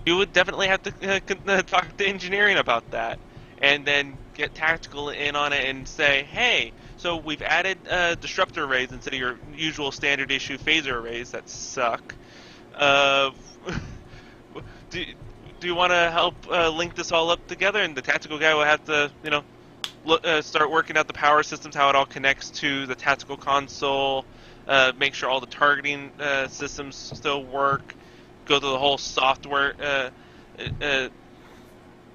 You would definitely have to talk to engineering about that, and then get tactical in on it and say, hey, so we've added disruptor arrays instead of your usual standard issue phaser arrays that suck. Do you want to help link this all up together? And the tactical guy will have to, start working out the power systems, how it all connects to the tactical console, make sure all the targeting systems still work, go through the whole software,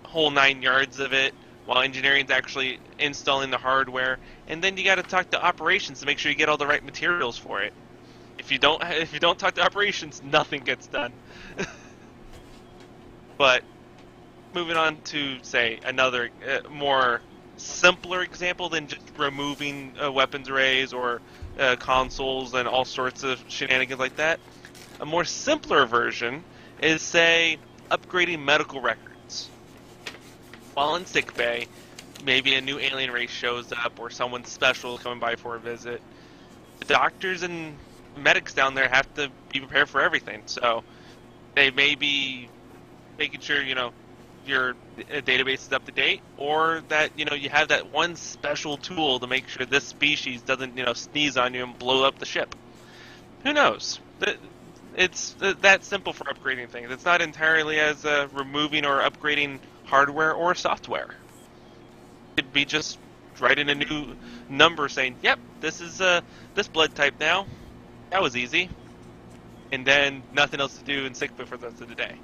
whole 9 yards of it, while engineering's actually installing the hardware. And then you got to talk to operations to make sure you get all the right materials for it. If you don't talk to operations, nothing gets done. But moving on to, say, another more simpler example than just removing weapons arrays or consoles and all sorts of shenanigans like that. A more simpler version is, say, upgrading medical records. While in sickbay, maybe a new alien race shows up or someone special is coming by for a visit. The doctors and medics down there have to be prepared for everything. So they may be making sure, your database is up to date, or that, you have that one special tool to make sure this species doesn't, sneeze on you and blow up the ship. Who knows? It's that simple for upgrading things. It's not entirely as removing or upgrading hardware or software. It'd be just writing a new number saying, yep, this is this blood type now. That was easy. And then nothing else to do in sickbay for the rest of the day.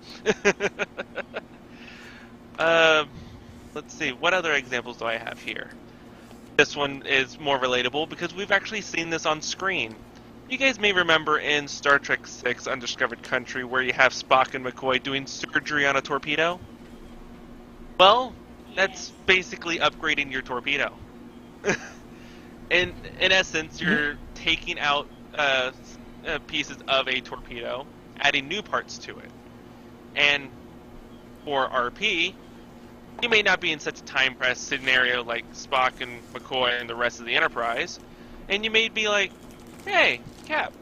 Let's see, what other examples do I have here? This one is more relatable because we've actually seen this on screen. You guys may remember in Star Trek VI Undiscovered Country where you have Spock and McCoy doing surgery on a torpedo? Well, that's basically upgrading your torpedo. In essence, you're taking out pieces of a torpedo, adding new parts to it. And for RP, you may not be in such a time-pressed scenario like Spock and McCoy and the rest of the Enterprise, and you may be like, hey, Cap,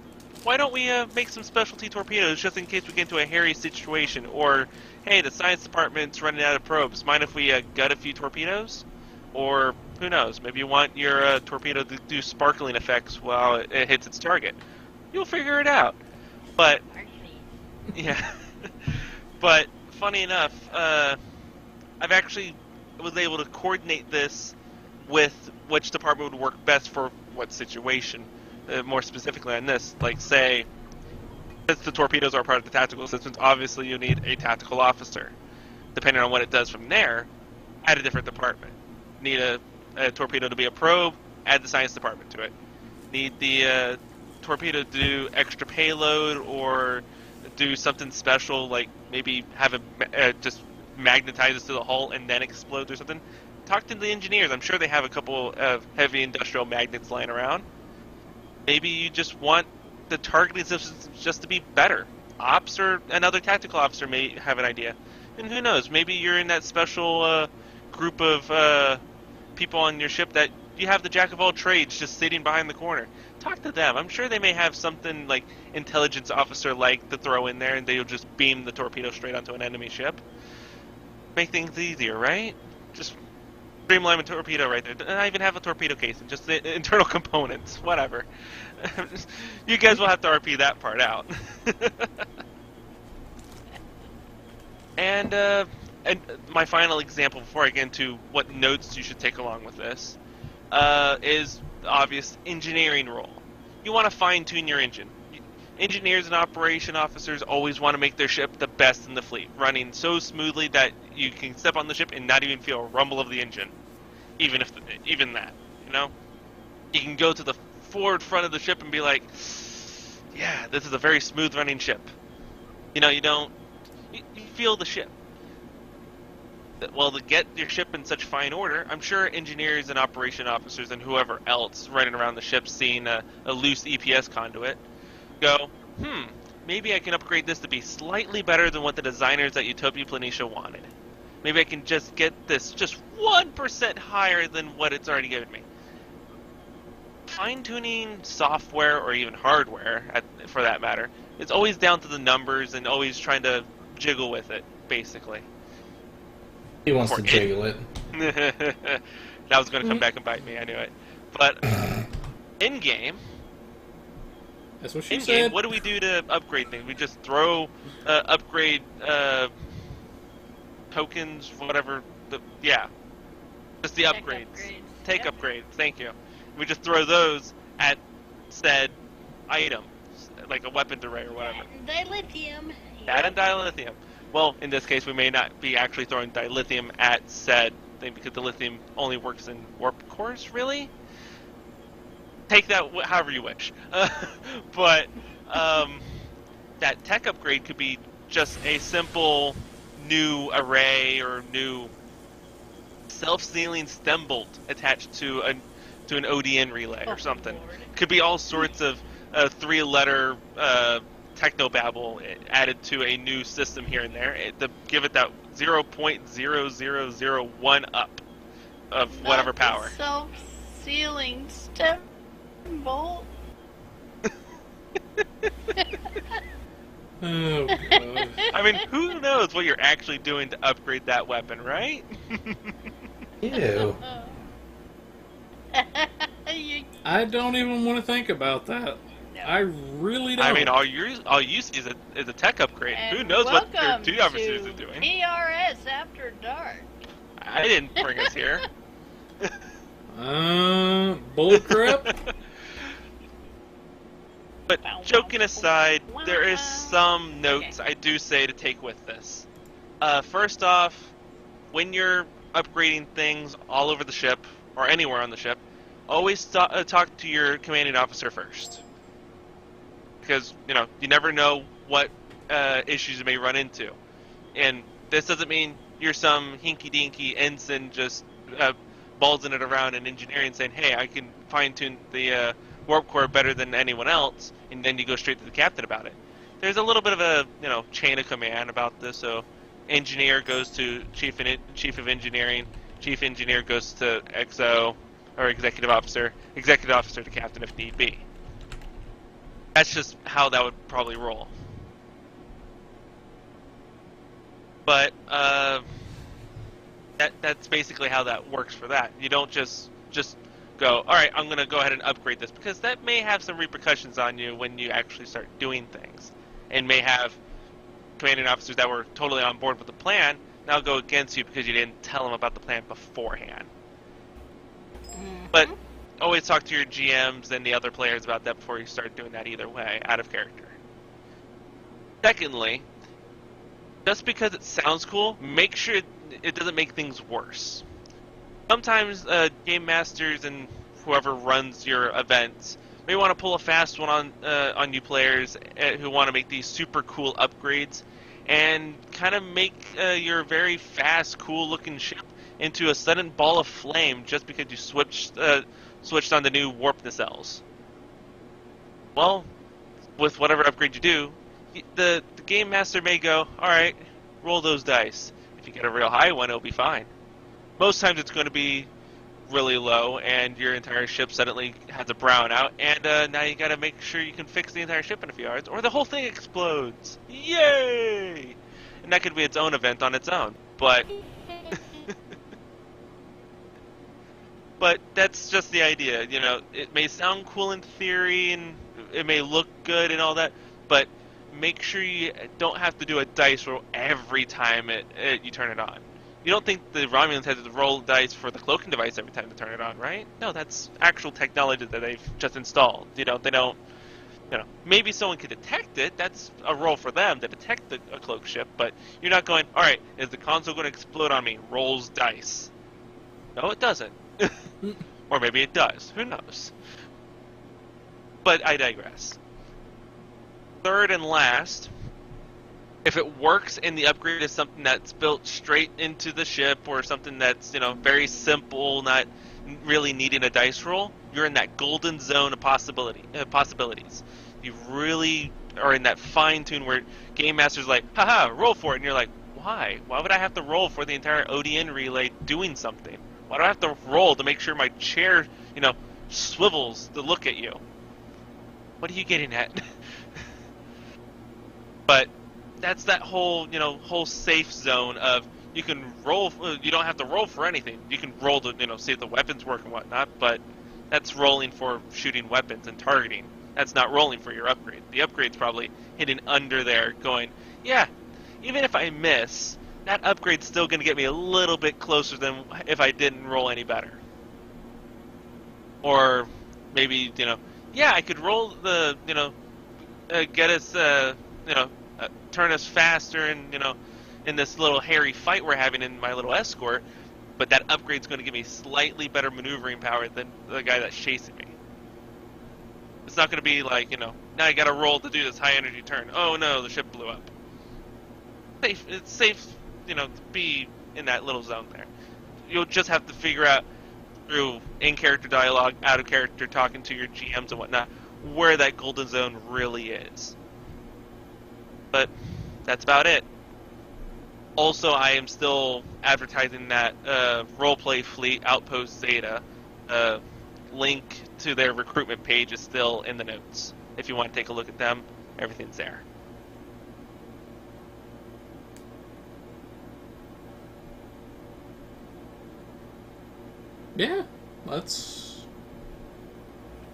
why don't we make some specialty torpedoes just in case we get into a hairy situation? Or, hey, the science department's running out of probes. Mind if we gut a few torpedoes? Or, who knows, maybe you want your torpedo to do sparkling effects while it hits its target. You'll figure it out. But, yeah. But, funny enough, I've actually was able to coordinate this with which department would work best for what situation. More specifically on this, like, say, since the torpedoes are part of the tactical systems, obviously you need a tactical officer. Depending on what it does from there, add a different department. Need a torpedo to be a probe, add the science department to it. Need the torpedo to do extra payload or do something special, like maybe have it just magnetizes to the hull and then explodes or something. Talk to the engineers. I'm sure they have a couple of heavy industrial magnets lying around. Maybe you just want the targeting systems just to be better. Ops or another tactical officer may have an idea. And who knows, maybe you're in that special group of people on your ship that you have the jack of all trades just sitting behind the corner. Talk to them. I'm sure they may have something like intelligence officer-like to throw in there, and they'll just beam the torpedo straight onto an enemy ship. Make things easier, right? Just streamline a torpedo right there. Not even have a torpedo casing, just the internal components. Whatever. You guys will have to RP that part out. And my final example before I get into what notes you should take along with this is the obvious engineering role. You want to fine-tune your engine. Engineers and operation officers always want to make their ship the best in the fleet, running so smoothly that you can step on the ship and not even feel a rumble of the engine, even that, you know. You can go to the forward front of the ship and be like, "Yeah, this is a very smooth running ship." You know, you feel the ship. Well, to get your ship in such fine order, I'm sure engineers and operation officers and whoever else running around the ship seeing a loose EPS conduit go, maybe I can upgrade this to be slightly better than what the designers at Utopia Planitia wanted. Maybe I can just get this just 1% higher than what it's already given me. Fine-tuning software, or even hardware, for that matter, it's always down to the numbers and always trying to jiggle with it, basically. He wants to jiggle it. That was going to come back and bite me, I knew it. But, in-game... That's what she in-game, said. what do we do to upgrade things? We just throw upgrade tokens, whatever. Just the upgrades. Take upgrades. Thank you. We just throw those at said item, like a weapon array or whatever. Dilithium. That and dilithium. Well, in this case, we may not be actually throwing dilithium at said thing because dilithium only works in warp cores, really? Take that however you wish. But that tech upgrade could be just a simple new array or new self-sealing stem bolt attached to an ODN relay or something. Could be all sorts of three-letter technobabble added to a new system here and there to give it that 0.0001 up of whatever power. Self-sealing stem bolt. Oh, God. I mean, who knows what you're actually doing to upgrade that weapon, right? Ew. I don't even want to think about that. No. I really don't. I mean, all you see is a tech upgrade. And Who knows what their welcome two officers to are doing? PRS After Dark. I didn't bring us here. Bullcrap. But joking aside, there is some notes I do say to take with this. First off, when you're upgrading things all over the ship, or anywhere on the ship, always talk to your commanding officer first. Because, you never know what issues you may run into. And this doesn't mean you're some hinky-dinky ensign just ballsing it around in engineering saying, hey, I can fine-tune the warp core better than anyone else, and then you go straight to the captain about it. There's a little bit of a chain of command about this. So, engineer goes to chief of engineering, chief engineer goes to XO or executive officer to captain if need be. That's just how that would probably roll. But that's basically how that works for that. You don't just go, all right, I'm going to go ahead and upgrade this, because that may have some repercussions on you when you actually start doing things, and may have commanding officers that were totally on board with the plan now go against you because you didn't tell them about the plan beforehand. Mm-hmm. But always talk to your GMs and the other players about that before you start doing that either way, out of character. Secondly, just because it sounds cool, make sure it doesn't make things worse. Sometimes game masters and whoever runs your events may want to pull a fast one on you players who want to make these super cool upgrades and kind of make your very fast, cool-looking ship into a sudden ball of flame just because you switched on the new warp nacelles. Well, with whatever upgrade you do, the game master may go, all right, roll those dice. If you get a real high one, it'll be fine. Most times it's going to be really low, and your entire ship suddenly has a brownout, and now you got to make sure you can fix the entire ship in a few hours, or the whole thing explodes. Yay! And that could be its own event on its own, but but that's just the idea. It may sound cool in theory, and it may look good and all that, but make sure you don't have to do a dice roll every time you turn it on. You don't think the Romulans had to roll dice for the cloaking device every time to turn it on, right? No, that's actual technology that they've just installed. They don't, maybe someone could detect it. That's a roll for them to detect a cloak ship, but you're not going, all right, is the console going to explode on me? Rolls dice. No, it doesn't. Or maybe it does. Who knows? But I digress. Third and last, if it works and the upgrade is something that's built straight into the ship, or something that's very simple, not really needing a dice roll, you're in that golden zone of possibilities. You really are in that fine tune where game master's like, haha, roll for it, and you're like, why? Why would I have to roll for the entire ODN relay doing something? Why do I have to roll to make sure my chair, swivels to look at you? What are you getting at? But that's that whole safe zone of you can roll. You don't have to roll for anything. You can roll to see if the weapons work and whatnot. But that's rolling for shooting weapons and targeting. That's not rolling for your upgrade. The upgrade's probably hidden under there, going, yeah. Even if I miss, that upgrade's still going to get me a little bit closer than if I didn't roll any better. Or maybe yeah, I could roll the get us turn us faster and in this little hairy fight we're having in my little escort, but that upgrade's going to give me slightly better maneuvering power than the guy that's chasing me. It's not going to be like now you got to roll to do this high energy turn. Oh no, the ship blew up. It's safe to be in that little zone there. You'll just have to figure out through in-character dialogue, out-of-character talking to your GMs and whatnot, where that golden zone really is. But that's about it. Also, I am still advertising that Roleplay Fleet Outpost Zeta. Link to their recruitment page is still in the notes. If you want to take a look at them, everything's there. Yeah, that's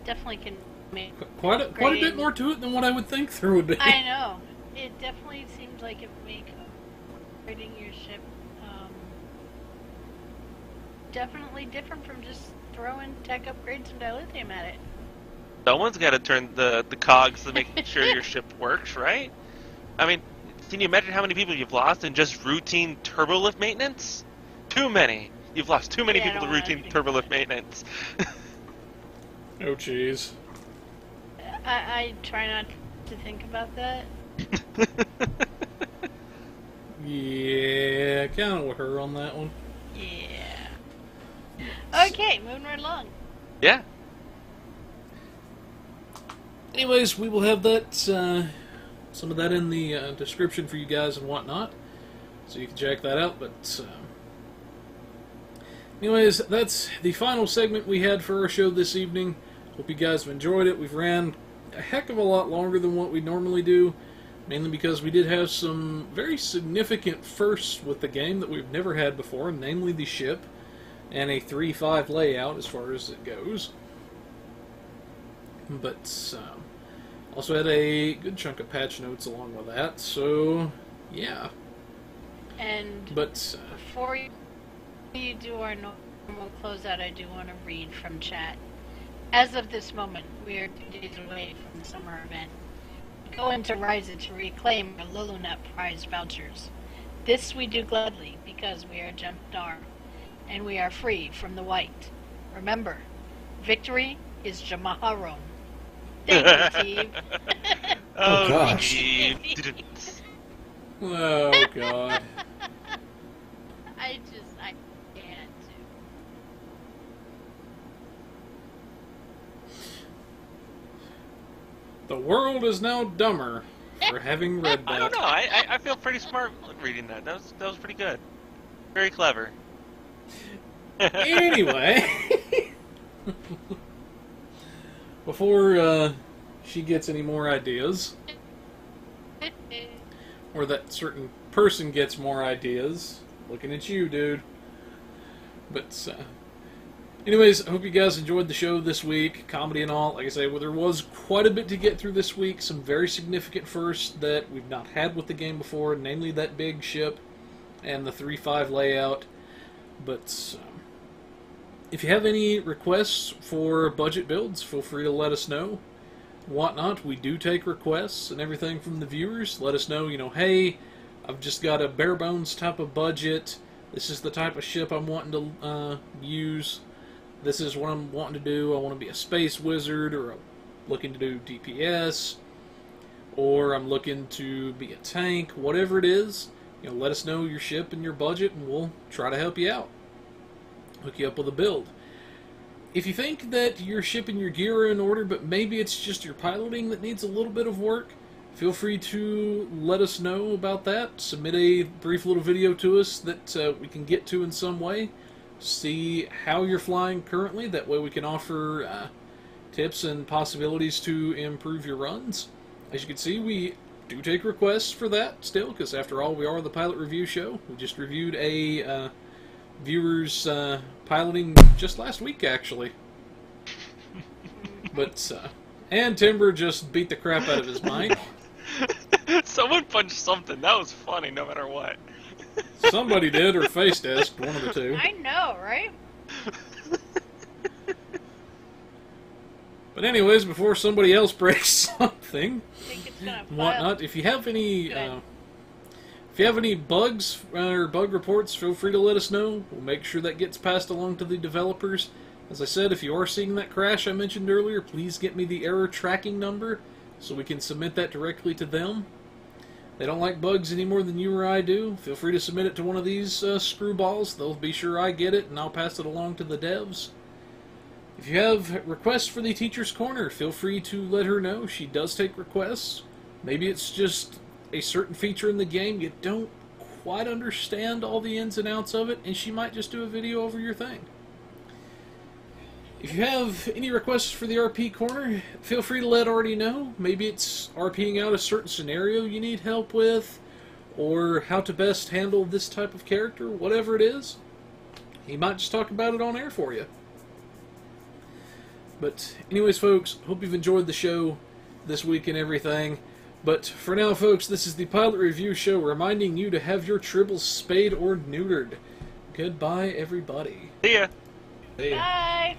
Definitely can make quite a bit more to it than what I would think there would be. I know. It definitely seems like it would make upgrading your ship definitely different from just throwing tech upgrades and dilithium at it. Someone's got to turn the cogs to make sure your ship works, right? I mean, can you imagine how many people you've lost in just routine turbolift maintenance? Too many. You've lost too many people to routine turbolift maintenance. Oh, jeez. I try not to think about that. Yeah, kind of with her on that one. Yeah. Okay, moving right along. Yeah. anyways, we will have that, some of that in the description for you guys and whatnot, so you can check that out. But anyways, that's the final segment we had for our show this evening. Hope you guys have enjoyed it. We've ran a heck of a lot longer than what we normally do, mainly because we did have some very significant firsts with the game that we've never had before, namely the ship and a 3-5 layout as far as it goes. But also had a good chunk of patch notes along with that, so yeah. And but before you do our normal closeout, I do want to read from chat. As of this moment, we are 2 days away from the summer event. We go into Ryza to reclaim our Lulunut prize vouchers. This we do gladly, because we are Jem'Dar, and we are free from the white. Remember, victory is Jamaharon. Thank you, Steve. Oh, gosh. oh god. I can't. The world is now dumber for having read that. I don't know. I feel pretty smart reading that. That was pretty good. Very clever. Anyway, before she gets any more ideas, or that certain person gets more ideas, looking at you, dude. But anyways, I hope you guys enjoyed the show this week, comedy and all. Like I say, well, there was quite a bit to get through this week, some very significant firsts that we've not had with the game before, namely that big ship and the 3-5 layout. But if you have any requests for budget builds, feel free to let us know. Whatnot, we do take requests and everything from the viewers. Let us know, hey, I've just got a bare bones type of budget. This is the type of ship I'm wanting to use. This is what I'm wanting to do. I want to be a space wizard, or I'm looking to do DPS, or I'm looking to be a tank. Whatever it is, let us know your ship and your budget, and we'll try to help you out. Hook you up with a build. If you think that your ship and your gear are in order, but maybe it's just your piloting that needs a little bit of work, feel free to let us know about that. Submit a brief little video to us that we can get to in some way. See how you're flying currently. That way we can offer tips and possibilities to improve your runs. As you can see, we do take requests for that still, because after all, we are the pilot review show. We just reviewed a viewer's piloting just last week, actually. But and Timber just beat the crap out of his mic. Someone punched something. That was funny, no matter what. Somebody did, or face desk, one of the two. I know, right? But anyways, before somebody else breaks something, I think it's gonna whatnot, if you have any bugs or bug reports, feel free to let us know. We'll make sure that gets passed along to the developers. As I said, if you are seeing that crash I mentioned earlier, please get me the error tracking number so we can submit that directly to them. They don't like bugs any more than you or I do. Feel free to submit it to one of these screwballs. They'll be sure I get it, and I'll pass it along to the devs. If you have requests for the Teacher's Corner, feel free to let her know. She does take requests. Maybe it's just a certain feature in the game you don't quite understand all the ins and outs of it, and she might just do a video over your thing. If you have any requests for the RP Corner, feel free to let Artie know. Maybe it's RPing out a certain scenario you need help with, or how to best handle this type of character, whatever it is. He might just talk about it on air for you. But anyways, folks, hope you've enjoyed the show this week and everything. But for now, folks, this is the Pilot Review Show, reminding you to have your tribbles spayed or neutered. Goodbye, everybody. See ya. See ya. Bye.